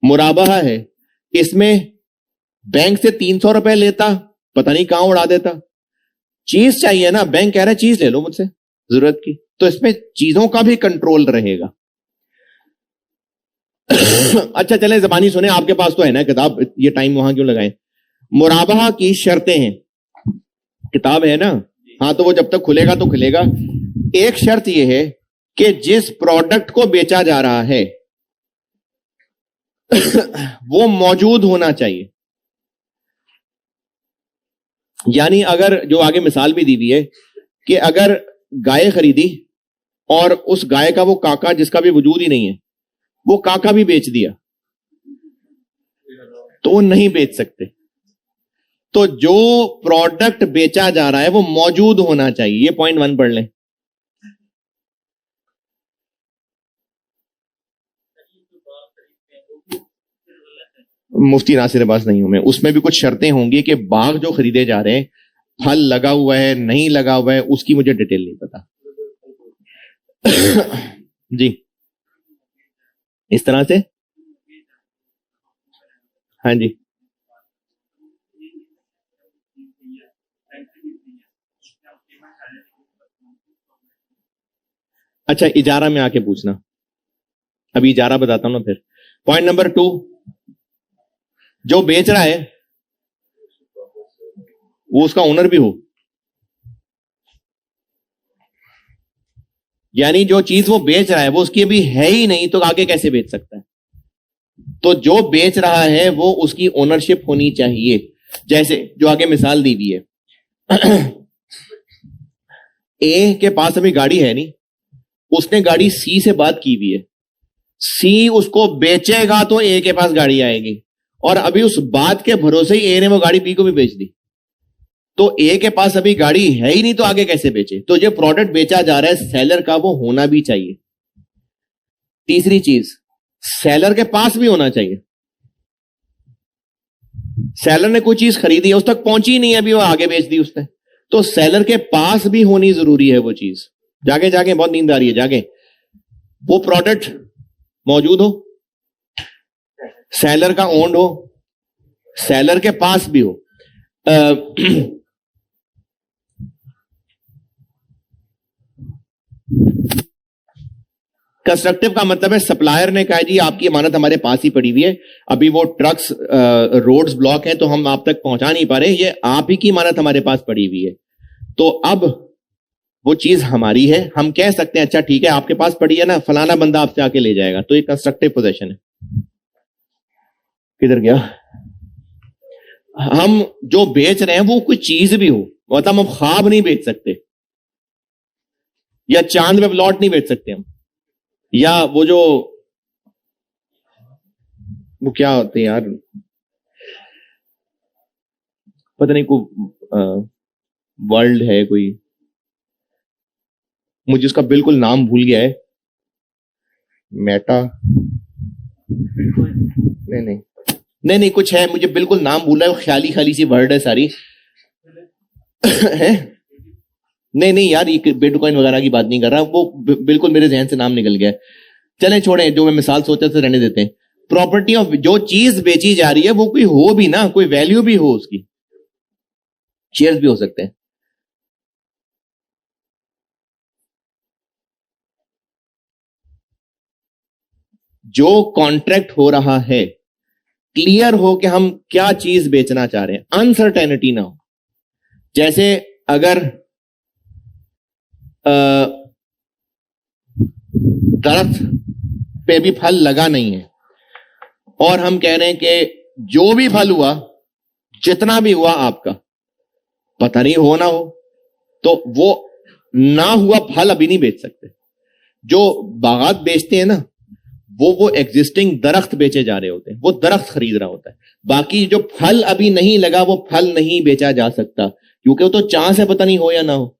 मुराबहा है, इसमें बैंक से 300 रुपए लेता, पता नहीं कहां उड़ा देता। चीज चाहिए ना, बैंक कह रहा है चीज ले लो मुझसे जरूरत की, तो इसमें चीजों का भी कंट्रोल रहेगा। अच्छा चले जबानी सुने, आपके पास तो है ना किताब, ये टाइम वहां क्यों लगाएं। मुराबहा की शर्तें हैं, किताब है ना, हाँ, तो वो जब तक खुलेगा तो खुलेगा। एक शर्त यह है कि जिस प्रोडक्ट को बेचा जा रहा है वो मौजूद होना चाहिए। यानी अगर, जो आगे मिसाल भी दी हुई है, कि अगर गाय खरीदी और उस गाय का वो काका जिसका भी वजूद ही नहीं है, वो काका भी बेच दिया, तो वो नहीं बेच सकते। तो जो प्रोडक्ट बेचा जा रहा है वो मौजूद होना चाहिए। ये पॉइंट 1 पढ़ लें। मुफ्ती नासिर अब्बास नहीं हूं मैं, उसमें भी कुछ शर्तें होंगी कि बाग जो खरीदे जा रहे हैं, फल लगा हुआ है नहीं लगा हुआ है, उसकी मुझे डिटेल नहीं पता। जी, इस तरह से, हाँ जी, अच्छा, इजारा में आके पूछना, अभी इजारा बताता हूं ना फिर। पॉइंट नंबर 2, जो बेच रहा है वो उसका ओनर भी हो, यानी जो चीज वो बेच रहा है वो उसकी अभी है ही नहीं, तो आगे कैसे बेच सकता है। तो जो बेच रहा है वो उसकी ओनरशिप होनी चाहिए। जैसे जो आगे मिसाल दी हुई है, ए के पास अभी गाड़ी है नहीं, उसने गाड़ी सी से बात की हुई है, सी उसको बेचेगा तो ए के पास गाड़ी आएगी, और अभी उस बात के भरोसे ही ए ने वो गाड़ी बी को भी बेच दी। तो ए के पास अभी गाड़ी है ही नहीं, तो आगे कैसे बेचे? तो जो प्रोडक्ट बेचा जा रहा है सेलर का, वो होना भी चाहिए। तीसरी चीज, सेलर के पास भी होना चाहिए। सेलर ने कोई चीज खरीदी है, उस तक पहुंची ही नहीं है, अभी वो आगे बेच दी उसने, तो सेलर के पास भी होनी जरूरी है वो चीज। जाके जाके बहुत नींद आ रही है, जाके वो प्रोडक्ट मौजूद हो, सेलर का ओन्ड हो, सेलर के पास भी हो। कंस्ट्रक्टिव का मतलब है सप्लायर ने कहा जी आपकी अमानत हमारे पास ही पड़ी हुई है, अभी वो ट्रक्स रोड्स ब्लॉक हैं तो हम आप तक पहुंचा नहीं पा रहे, ये आप ही की अमानत हमारे पास पड़ी हुई है, तो अब वो चीज हमारी है, हम कह सकते हैं अच्छा ठीक है आपके पास पड़ी है ना, फलाना बंदा आपसे आके ले जाएगा, तो ये कंस्ट्रक्टिव पोजीशन है। किधर गया? हम जो बेच रहे हैं वो कोई चीज भी हो, मतलब हम ख्वाब नहीं बेच सकते, या चांद में प्लॉट नहीं बेच सकते हम, या वो जो वो क्या होते हैं यार, पता नहीं कोई वर्ल्ड है कोई, मुझे उसका बिल्कुल नाम भूल गया है, मेटा नहीं कुछ है, मुझे बिल्कुल नाम भूल रहा है, ख्याली खाली सी वर्ड है सारी है। नहीं यार, ये बिटकॉइन वगैरह की बात नहीं कर रहा, वो बिल्कुल मेरे जहन से नाम निकल गया। चलें छोड़ें, जो मैं मिसाल सोचा था रहने देते हैं। प्रॉपर्टी ऑफ, जो चीज बेची जा रही है वो कोई हो भी ना, कोई वैल्यू भी हो उसकी, शेयर्स भी हो सकते हैं। जो कॉन्ट्रैक्ट हो रहा है क्लियर हो कि हम क्या चीज बेचना चाह रहे हैं, अनसर्टेनिटी ना हो। जैसे अगर दरख्त पे भी फल लगा नहीं है और हम कह रहे हैं कि जो भी फल हुआ, जितना भी हुआ आपका, पता नहीं हो ना हो, तो वो ना हुआ फल अभी नहीं बेच सकते। जो बागात बेचते हैं ना, वो एग्जिस्टिंग दरख्त बेचे जा रहे होते हैं, वो दरख्त खरीद रहा होता है। बाकी जो फल अभी नहीं लगा वो फल नहीं बेचा जा सकता, क्योंकि वो तो चांस है पता नहीं हो या ना हो।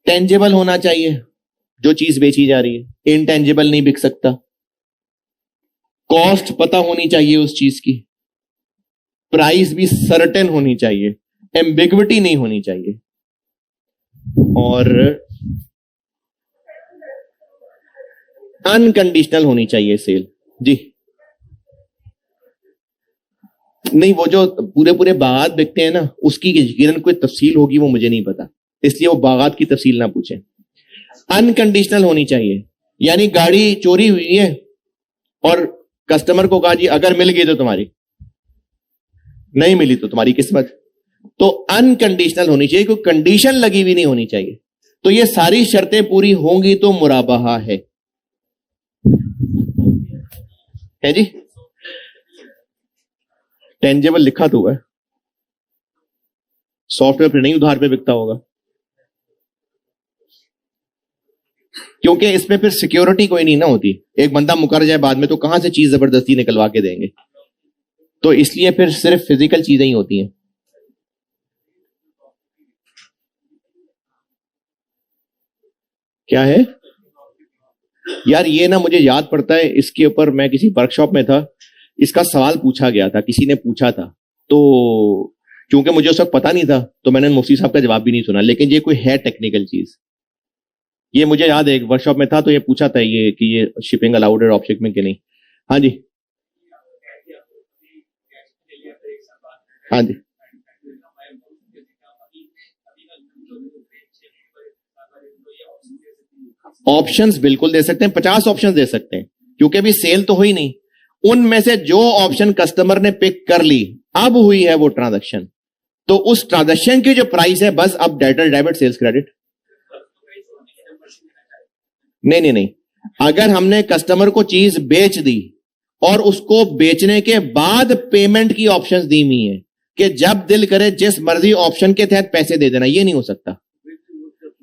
टेंजेबल होना चाहिए जो चीज बेची जा रही है, इनटेंजेबल नहीं बिक सकता। कॉस्ट पता होनी चाहिए उस चीज की, प्राइस भी सर्टेन होनी चाहिए, एम्बिग्विटी नहीं होनी चाहिए, और अनकंडीशनल होनी चाहिए सेल। जी नहीं, वो जो पूरे बागात बिकते हैं ना, उसकी यकीनन कोई तफसील होगी, वो मुझे नहीं पता, इसलिए वो बागात की तफसील ना पूछें। अनकंडीशनल होनी चाहिए, यानी गाड़ी चोरी हुई है और कस्टमर को कहा जी अगर मिल गई तो तुम्हारी, नहीं मिली तो तुम्हारी किस्मत। तो अनकंडीशनल होनी चाहिए, कोई कंडीशन लगी हुई नहीं होनी चाहिए। तो ये सारी शर्तें पूरी होंगी तो मुराबाहा है जी। टेंजेबल लिखा तो है, सॉफ्टवेयर पे नहीं उधार पे बिकता होगा, क्योंकि इसमें फिर सिक्योरिटी कोई नहीं ना होती। एक बंदा मुकर जाए बाद में तो कहां से चीज जबरदस्ती निकलवा के देंगे, तो इसलिए फिर सिर्फ फिजिकल चीजें ही होती हैं। क्या है यार, ये ना मुझे याद पड़ता है, इसके ऊपर मैं किसी वर्कशॉप में था, इसका सवाल पूछा गया था, किसी ने पूछा था, तो क्योंकि मुझे उस वक्त पता नहीं था तो मैंने मुफ्ती साहब का जवाब भी नहीं सुना, लेकिन ये कोई है टेक्निकल चीज, ये मुझे याद है एक वर्कशॉप में था तो ये पूछा था ये कि ये शिपिंग अलाउड है ड्रॉप शिपिंग के नहीं। हाँ जी हाँ जी, ऑप्शंस बिल्कुल दे सकते हैं, 50 ऑप्शंस दे सकते हैं, क्योंकि अभी सेल तो हुई नहीं। उनमें से जो ऑप्शन कस्टमर ने पिक कर ली, अब हुई है वो ट्रांजैक्शन, तो उस ट्रांजैक्शन की जो प्राइस है बस अब डेटर डेबिट सेल्स क्रेडिट। नहीं, अगर हमने कस्टमर को चीज बेच दी और उसको बेचने के बाद पेमेंट की ऑप्शंस दी हुई है कि जब दिल करे जिस मर्जी ऑप्शन के तहत पैसे दे देना, ये नहीं हो सकता।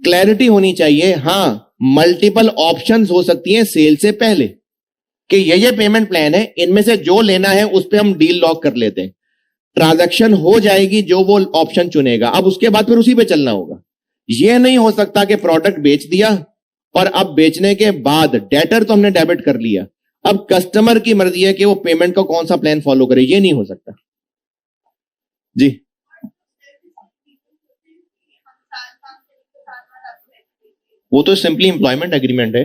क्लैरिटी होनी चाहिए। हाँ, मल्टीपल ऑप्शंस हो सकती हैं सेल से पहले, कि ये पेमेंट प्लान है, इनमें से जो लेना है उस पर हम डील लॉक कर लेते हैं, ट्रांजैक्शन हो जाएगी जो वो ऑप्शन चुनेगा, अब उसके बाद फिर उसी पे चलना होगा। यह नहीं हो सकता कि प्रोडक्ट बेच दिया और अब बेचने के बाद डेटर तो हमने डेबिट कर लिया, अब कस्टमर की मर्जी है कि वो पेमेंट का कौन सा प्लान फॉलो करे, ये नहीं हो सकता जी। वो तो सिंपली एम्प्लॉयमेंट एग्रीमेंट है।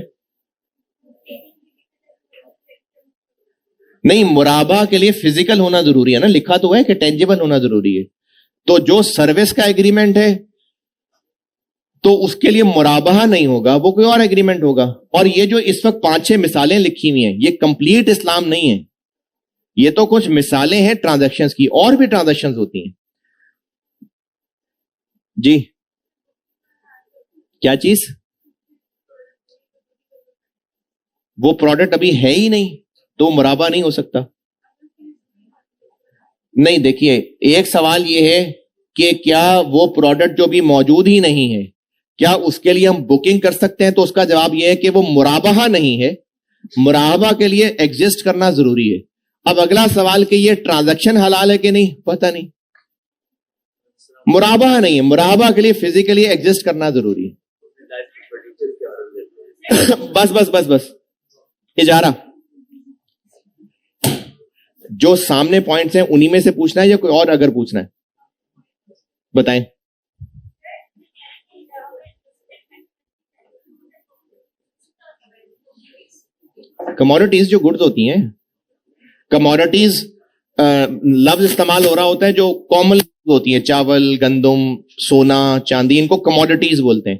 नहीं, मुराबा के लिए फिजिकल होना जरूरी है ना, लिखा तो है कि टेंजिबल होना जरूरी है। तो जो सर्विस का एग्रीमेंट है तो उसके लिए मुराबा नहीं होगा, वो कोई और एग्रीमेंट होगा। और ये जो इस वक्त 5-6 मिसालें लिखी हुई हैं, ये कंप्लीट इस्लाम नहीं है, ये तो कुछ मिसालें हैं ट्रांजैक्शंस की, और भी ट्रांजैक्शंस होती हैं जी। क्या चीज? वो प्रोडक्ट अभी है ही नहीं तो मुराबा नहीं हो सकता। नहीं, देखिए, एक सवाल ये है कि क्या वो प्रोडक्ट जो भी मौजूद ही नहीं है, क्या उसके लिए हम बुकिंग कर सकते हैं? तो उसका जवाब यह है कि वो मुराबा नहीं है, मुराबा के लिए एग्जिस्ट करना जरूरी है। अब अगला सवाल कि ये ट्रांजैक्शन हलाल है कि नहीं, पता नहीं, मुराबा नहीं है, मुराबा के लिए फिजिकली एग्जिस्ट करना जरूरी है। बस बस बस बस, इजारा। जो सामने पॉइंट्स हैं उन्हीं में से पूछना है या कोई और अगर पूछना है बताएं। कमोडिटीज जो गुड्स होती हैं, कमोडिटीज लफ्ज इस्तेमाल हो रहा होता है जो कॉमन होती हैं, चावल, गंदम, सोना, चांदी, इनको कमोडिटीज बोलते हैं।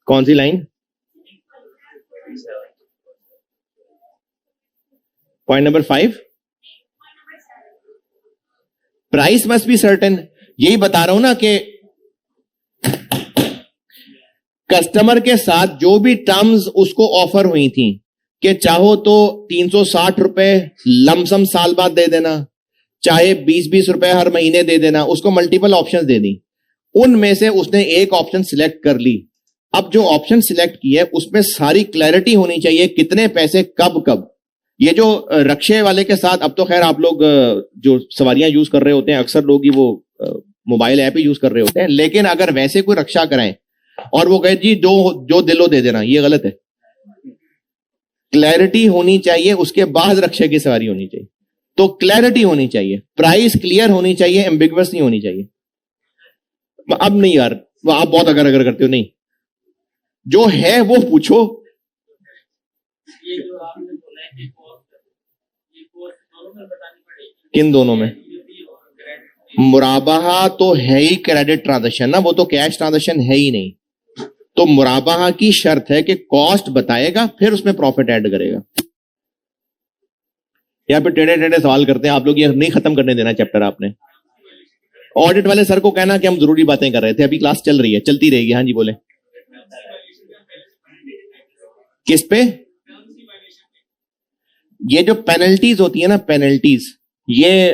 कौन सी line? Point number 5, price must be certain. यही बता रहा हूं ना कि कस्टमर के साथ जो भी टर्म्स उसको ऑफर हुई थी कि चाहो तो 360 रुपए लमसम साल बाद दे देना, चाहे 20-20 रुपए हर महीने दे देना, उसको मल्टीपल ऑप्शंस दे दी। उनमें से उसने एक ऑप्शन सिलेक्ट कर ली। अब जो ऑप्शन सिलेक्ट की है उसमें सारी क्लैरिटी होनी चाहिए, कितने पैसे कब कब। ये जो रक्शे वाले के साथ, अब तो खैर आप लोग जो सवारियां यूज कर रहे होते हैं, अक्सर लोग ही वो मोबाइल ऐप ही यूज कर रहे होते हैं, लेकिन अगर वैसे कोई रक्षा कराएं और वो कहे जी जो दिलो दे देना, ये गलत है। क्लैरिटी होनी चाहिए, उसके बाद रक्षा की सवारी होनी चाहिए। तो क्लैरिटी होनी चाहिए, प्राइस क्लियर होनी चाहिए, एम्बिगुअस नहीं होनी चाहिए। अब नहीं यार, आप बहुत अगर अगर करते हो, नहीं, जो है वो पूछो। किन दोनों में? मुराबाहा तो है ही क्रेडिट ट्रांजैक्शन ना, वो तो कैश ट्रांजैक्शन है ही नहीं। तो मुराबाहा की शर्त है कि कॉस्ट बताएगा फिर उसमें प्रॉफिट ऐड करेगा। यहां पे टेढ़े टेढ़े सवाल करते हैं आप लोग, ये नहीं खत्म करने देना चैप्टर आपने। ऑडिट वाले सर को कहना कि हम जरूरी बातें कर रहे थे, अभी क्लास चल रही है, चलती रहेगी। हाँ जी बोले। किस पे? ये जो पेनल्टीज होती है ना, पेनल्टीज, ये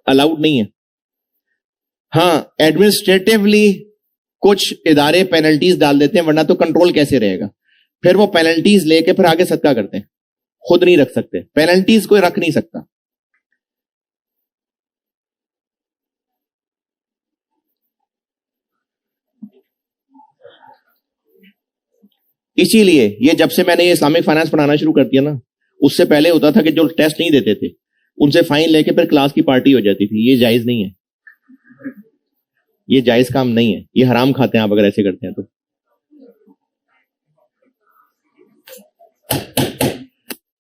अलाउड नहीं है। हाँ, एडमिनिस्ट्रेटिवली कुछ इदारे पेनल्टीज डाल देते हैं, वरना तो कंट्रोल कैसे रहेगा। फिर वो पेनल्टीज लेके फिर आगे सदका करते हैं, खुद नहीं रख सकते। पेनल्टीज कोई रख नहीं सकता। इसीलिए ये जब से मैंने ये इस्लामिक फाइनेंस पढ़ाना शुरू कर दिया ना, उससे पहले होता था कि जो टेस्ट नहीं देते थे उनसे फाइन लेके फिर क्लास की पार्टी हो जाती थी। ये जायज नहीं है, ये जायज काम नहीं है, ये हराम खाते हैं आप अगर ऐसे करते हैं तो।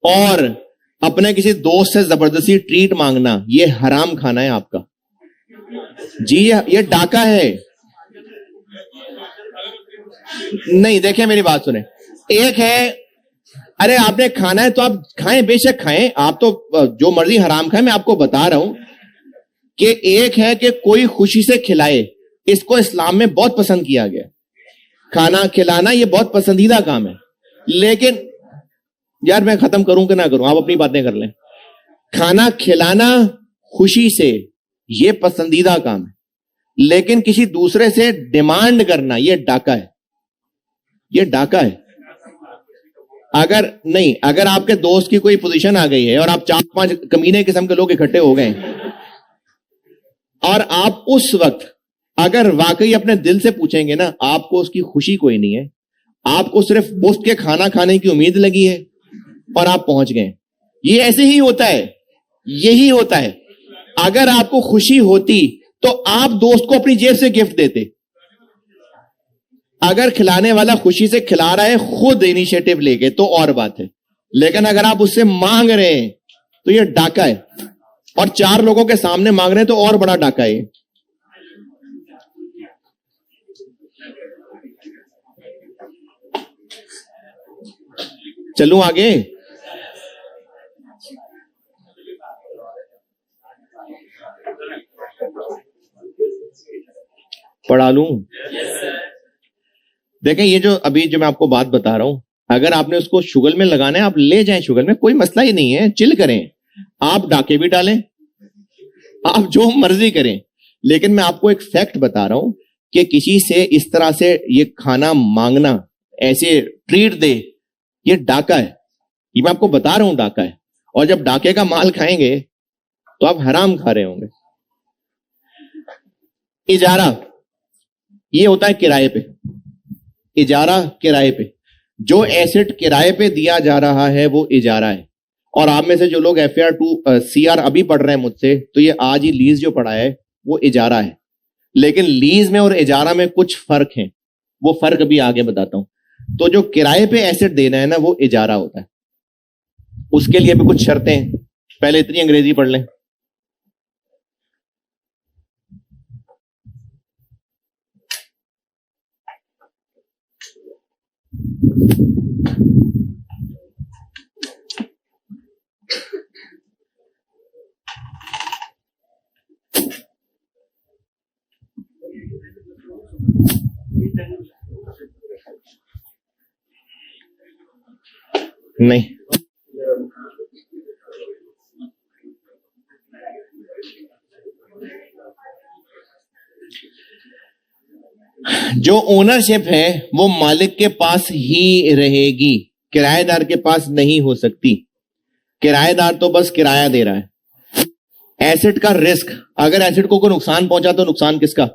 और अपने किसी दोस्त से जबरदस्ती ट्रीट मांगना, ये हराम खाना है आपका जी, ये डाका है। नहीं, देखिए मेरी बात सुने, एक है, अरे आपने खाना है तो आप खाएं, बेशक खाएं, आप तो जो मर्जी हराम खाएं। मैं आपको बता रहा हूं कि एक है कि कोई खुशी से खिलाए, इसको इस्लाम में बहुत पसंद किया गया। खाना खिलाना ये बहुत पसंदीदा काम है। लेकिन यार मैं खत्म करूं कि ना करूं, आप अपनी बातें कर लें। खाना खिलाना खुशी से ये पसंदीदा काम है, लेकिन किसी दूसरे से डिमांड करना यह डाका है, यह डाका है। अगर आपके दोस्त की कोई पोजीशन आ गई है और आप 4-5 कमीने किस्म के लोग इकट्ठे हो गए और आप उस वक्त अगर वाकई अपने दिल से पूछेंगे ना, आपको उसकी खुशी कोई नहीं है, आपको सिर्फ मुफ्त के खाना खाने की उम्मीद लगी है और आप पहुंच गए। ये ऐसे ही होता है, यही होता है। अगर आपको खुशी होती तो आप दोस्त को अपनी जेब से गिफ्ट देते। अगर खिलाने वाला खुशी से खिला रहा है खुद इनिशिएटिव लेके तो और बात है, लेकिन अगर आप उससे मांग रहे हैं तो यह डाका है, और 4 लोगों के सामने मांग रहे हैं तो और बड़ा डाका है। चलूं आगे? पढ़ा लूं? देखें, ये जो अभी जो मैं आपको बात बता रहा हूं, अगर आपने उसको शुगल में लगाना है, आप ले जाएं शुगल में, कोई मसला ही नहीं है, चिल करें। आप डाके भी डालें, आप जो मर्जी करें, लेकिन मैं आपको एक फैक्ट बता रहा हूं कि किसी से इस तरह से ये खाना मांगना, ऐसे ट्रीट दे, ये डाका है। ये मैं आपको बता रहा हूं, डाका है। और जब डाके का माल खाएंगे तो आप हराम खा रहे होंगे। इजारा, ये होता है किराए पे। इजारा किराए पे, जो एसेट किराए पे दिया जा रहा है वो इजारा है। और आप में से जो लोग FAR2 CR अभी पढ़ रहे हैं मुझसे, तो ये आज ही लीज जो पढ़ा है वो इजारा है। लेकिन लीज में और इजारा में कुछ फर्क है, वो फर्क अभी आगे बताता हूं। तो जो किराए पे एसेट देना है ना, वो इजारा होता है। उसके लिए भी कुछ शर्तें हैं। पहले इतनी अंग्रेजी पढ़ लें। नहीं, जो ओनरशिप है वो मालिक के पास ही रहेगी, किराएदार के पास नहीं हो सकती। किराएदार तो बस किराया दे रहा है। एसेट का रिस्क, अगर एसेट को कोई नुकसान पहुंचा तो नुकसान किसका?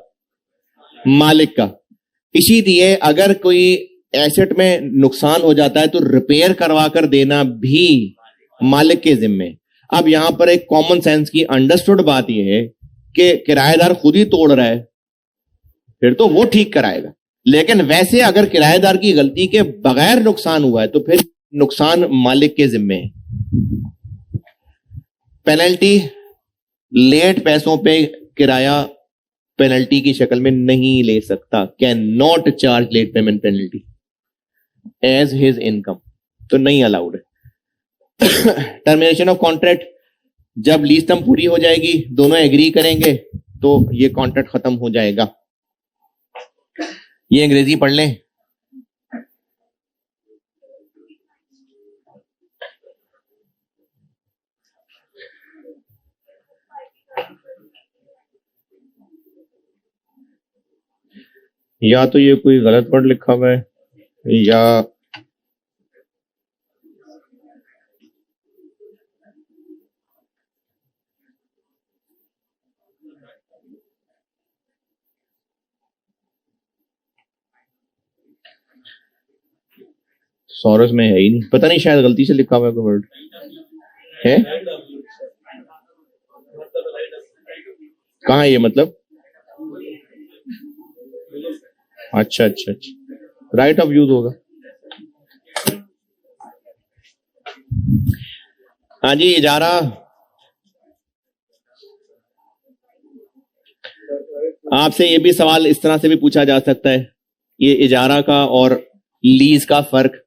मालिक का। इसीलिए अगर कोई एसेट में नुकसान हो जाता है तो रिपेयर करवा कर देना भी मालिक के जिम्मे। अब यहां पर एक कॉमन सेंस की अंडरस्टूड बात यह है कि किराएदार खुद ही तोड़ रहा है, फिर तो वो ठीक कराएगा। लेकिन वैसे अगर किराएदार की गलती के बगैर नुकसान हुआ है तो फिर नुकसान मालिक के जिम्मे है। पेनल्टी, लेट पैसों पे किराया पेनल्टी की शक्ल में नहीं ले सकता। Can not charge late payment penalty as his income, तो नहीं अलाउड है। टर्मिनेशन ऑफ कॉन्ट्रैक्ट, जब लीज टर्म पूरी हो जाएगी, दोनों एग्री करेंगे तो ये कॉन्ट्रैक्ट खत्म हो जाएगा। ये अंग्रेजी पढ़ लें। या तो ये कोई गलत वर्ड लिखा हुआ है या सॉरस में है ही नहीं, पता नहीं, शायद गलती से लिखा हुआ है कोई वर्ड है। कहाँ है ये? मतलब अच्छा अच्छा अच्छा, राइट ऑफ यूज होगा। हाँ जी, इजारा। आपसे ये भी सवाल इस तरह से भी पूछा जा सकता है, ये इजारा का और लीज का फर्क।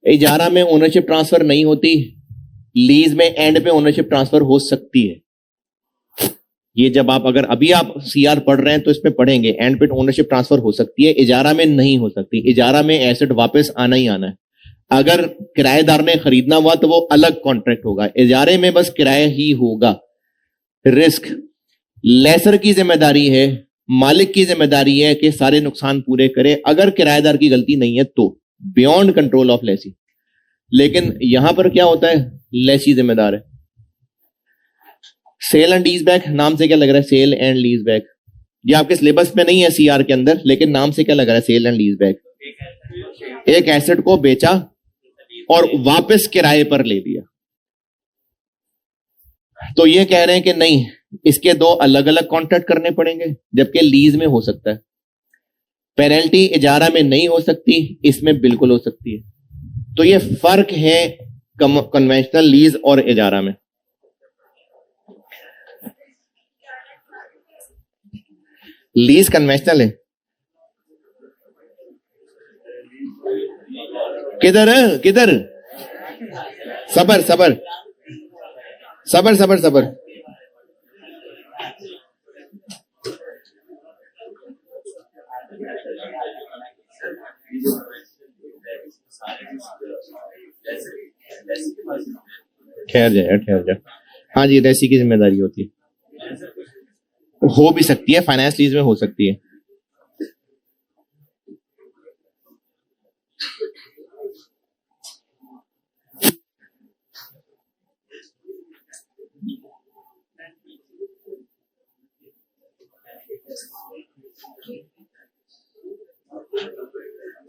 इजारा में ओनरशिप ट्रांसफर नहीं होती, लीज में एंड पे ओनरशिप ट्रांसफर हो सकती है। ये जब आप अगर अभी आप CR पढ़ रहे हैं तो इसमें पढ़ेंगे, एंड पे ओनरशिप ट्रांसफर हो सकती है, इजारा में नहीं हो सकती। इजारा में एसेट वापस आना ही आना है। अगर किराएदार ने खरीदना हुआ तो वो अलग कॉन्ट्रैक्ट होगा, इजारे में बस किराया ही होगा। रिस्क, लेसर की जिम्मेदारी है, मालिक की जिम्मेदारी है कि सारे नुकसान पूरे करे, अगर किराएदार की गलती नहीं है तो, बियॉन्ड कंट्रोल ऑफ लेसी। लेकिन यहां पर क्या होता है, लेसी जिम्मेदार है। सेल एंड लीज बैक, नाम से क्या लग रहा है, सेल एंड लीज बैक। ये आपके सिलेबस में नहीं है सीआर के अंदर, लेकिन नाम से क्या लग रहा है, सेल एंड लीज बैक। एक एसेट को बेचा और वापस किराए पर ले लिया। तो ये कह रहे हैं कि नहीं, इसके दो अलग अलग कॉन्ट्रैक्ट करने पड़ेंगे, जबकि लीज में हो सकता है। पेनल्टी इजारा में नहीं हो सकती, इसमें बिल्कुल हो सकती है। तो ये फर्क है कन्वेंशनल लीज और इजारा में। लीज कन्वेंशनल है, किधर है, किधर, सबर सबर सबर सबर सबर। ठहर जाए यार, ठहर जाए। हाँ जी, रेसी की जिम्मेदारी होती है, हो भी सकती है, फाइनेंस लीज में हो सकती है।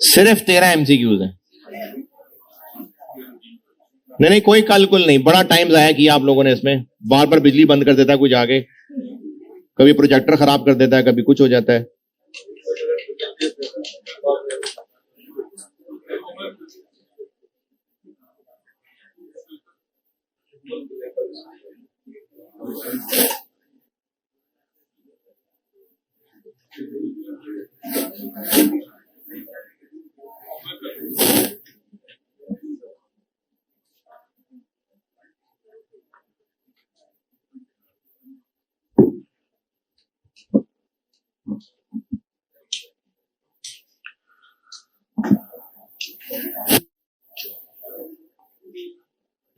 सिर्फ 13 एमसीक्यूज है। नहीं, कोई कल कुल नहीं, बड़ा टाइम जाया किया आप लोगों ने इसमें। बार बार बिजली बंद कर देता है कुछ आगे, कभी प्रोजेक्टर खराब कर देता है, कभी कुछ हो जाता है।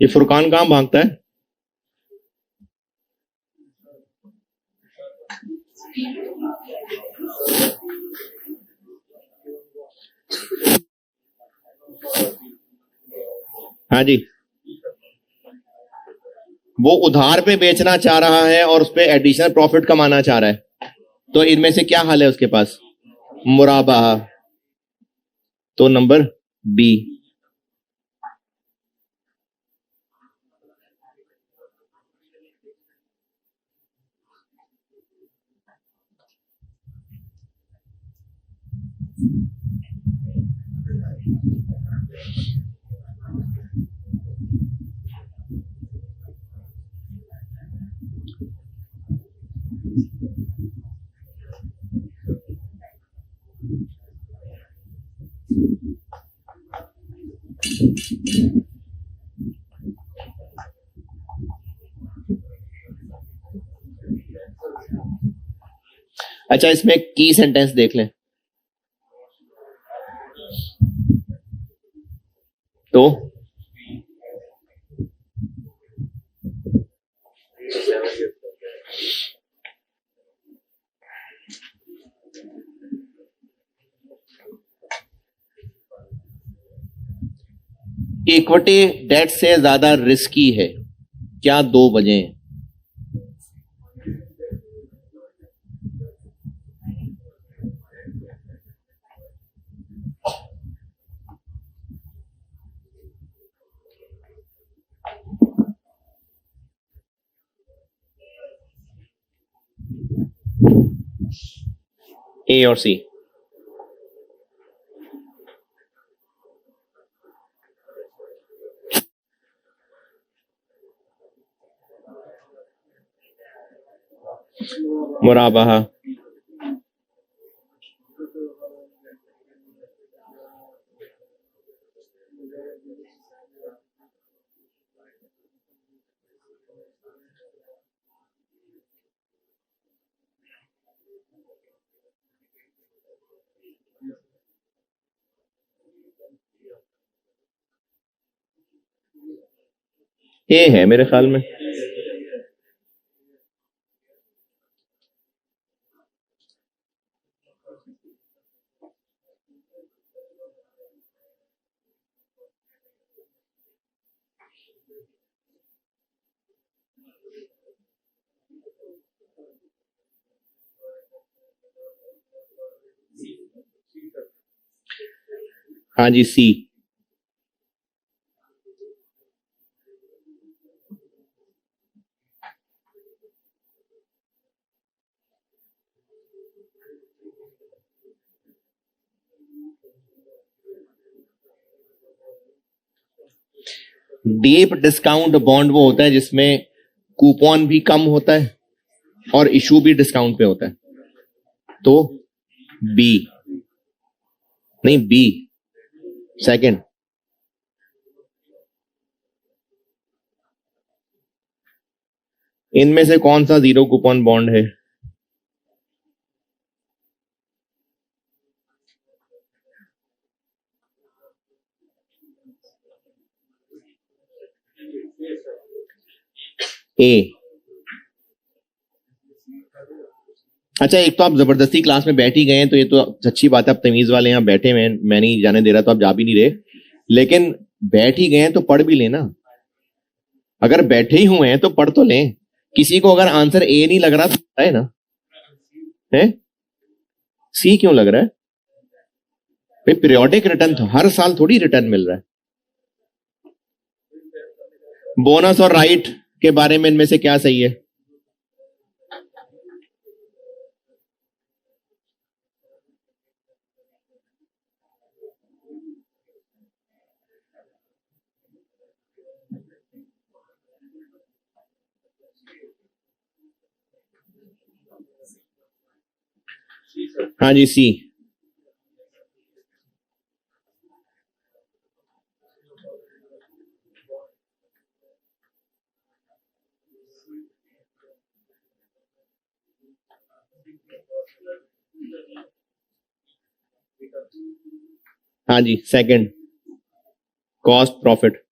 ये फुरकान कहां भागता है? हाँ जी, वो उधार पे बेचना चाह रहा है और उस पे एडिशनल प्रॉफिट कमाना चाह रहा है। तो इनमें से क्या हल है उसके पास, मुराबाहा। तो नंबर बी। अच्छा, इसमें की सेंटेंस देख लें तो, इक्विटी डेट से ज्यादा रिस्की है, क्या दो वजह हैं? ए और सी। मुराबाहा, ए है मेरे ख्याल में। हाँ जी, सी। डीप डिस्काउंट बॉन्ड वो होता है जिसमें कूपन भी कम होता है और इशू भी डिस्काउंट पे होता है। तो बी। नहीं, बी सेकंड। इनमें से कौन सा जीरो कूपन बॉन्ड है? ए। अच्छा, एक तो आप जबरदस्ती क्लास में बैठ ही गए हैं, तो ये तो अच्छी बात है, आप तमीज वाले यहाँ बैठे हुए हैं, मैं नहीं जाने दे रहा तो आप जा भी नहीं रहे, लेकिन बैठ ही गए हैं तो पढ़ भी लेना। अगर बैठे ही हुए हैं तो पढ़ तो लें। किसी को अगर आंसर ए नहीं लग रहा तो है ना, है सी क्यों लग रहा है? भाई पीरियोडिक रिटर्न तो हर साल थोड़ी रिटर्न मिल रहा है। बोनस और राइट के बारे में इनमें से क्या सही है? हाँ जी, सी। हाँ जी, सेकंड। Cost profit.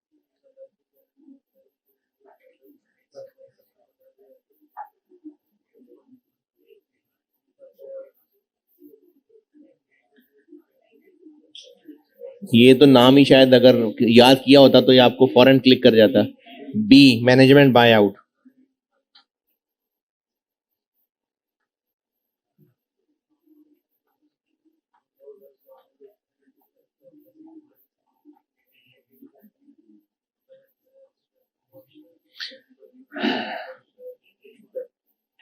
ये तो नाम ही शायद अगर याद किया होता तो ये आपको फौरन क्लिक कर जाता। B, management buy out.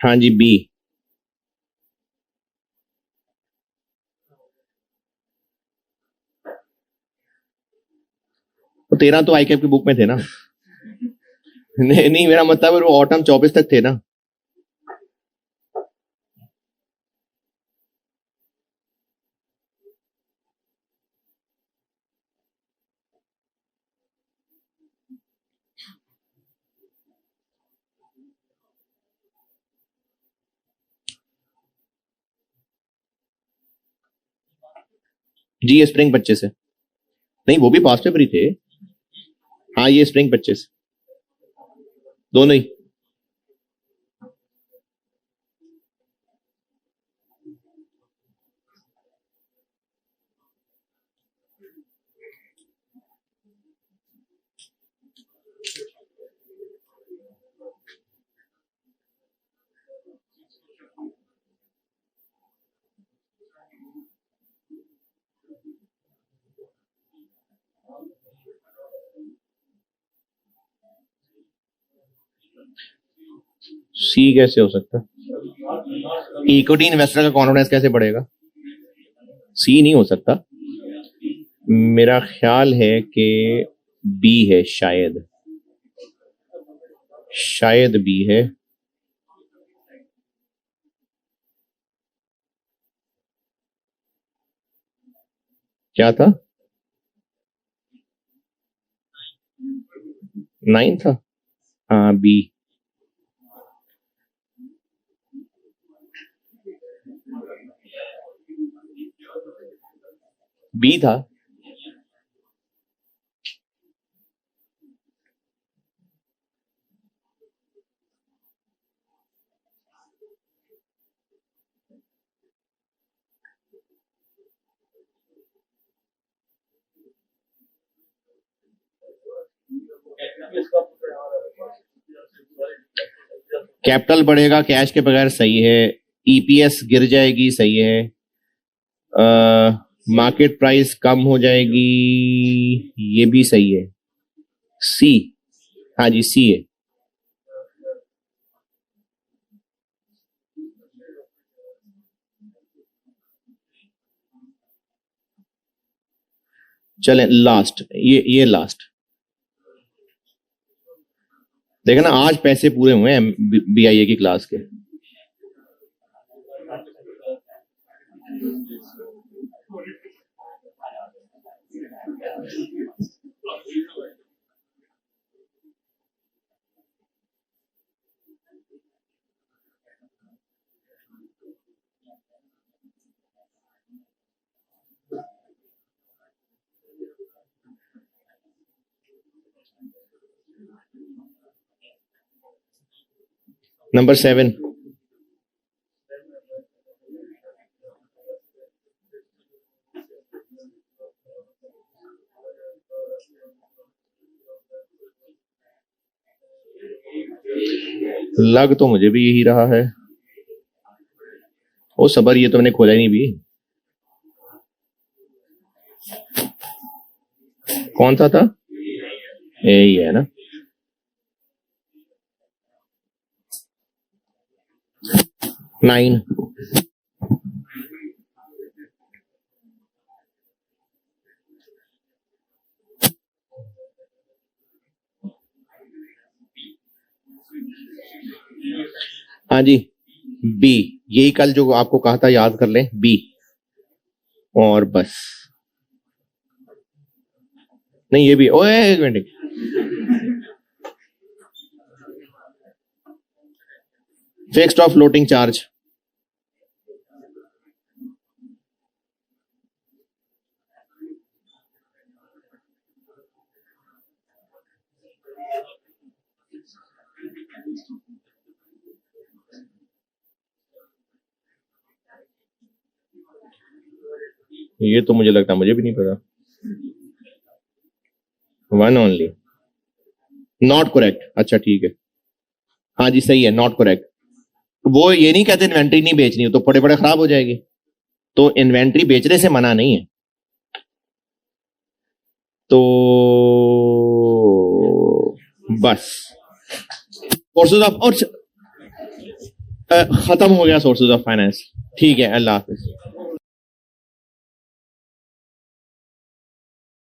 हाँ जी, बी। तो 13 तो आईकैप की बुक में थे ना। नहीं नहीं, मेरा मतलब है वो ऑटम 24 तक थे ना। जी, ये स्प्रिंग 25 है। नहीं, वो भी पास्ट पेपर ही थे। हाँ, ये स्प्रिंग 25 दोनों ही। सी कैसे हो सकता? इक्विटी इन्वेस्टर का कॉन्फिडेंस कैसे बढ़ेगा? सी नहीं हो सकता। मेरा ख्याल है कि बी है, शायद। शायद बी है। क्या था? 9 था। हाँ, बी। बी था। कैपिटल बढ़ेगा कैश के बगैर, सही है। ईपीएस गिर जाएगी, सही है। मार्केट प्राइस कम हो जाएगी, ये भी सही है। सी, हाँ जी सी है। चले लास्ट, ये लास्ट देखा ना, आज पैसे पूरे हुए हैं बीआईए की क्लास के। नंबर 7, लग तो मुझे भी यही रहा है। ओ सबर, ये तो मैंने खोला ही नहीं भी। कौन सा था? यही है ना। नाइन, हाँ जी बी, यही कल जो आपको कहा था याद कर लें, बी। और बस नहीं, ये भी। ओए एक मिनट, फिक्स्ड और फ्लोटिंग चार्ज, ये तो मुझे लगता है मुझे भी नहीं पता। One only, not correct. अच्छा ठीक है, हाँ जी सही है, नॉट करेक्ट। वो ये नहीं कहते इन्वेंट्री नहीं बेचनी, तो पड़े पड़े खराब हो जाएगी। तो इन्वेंट्री बेचने से मना नहीं है। तो बस सोर्सेज ऑफ, और खत्म हो गया सोर्सेज ऑफ फाइनेंस। ठीक है, अल्लाह हाफिज।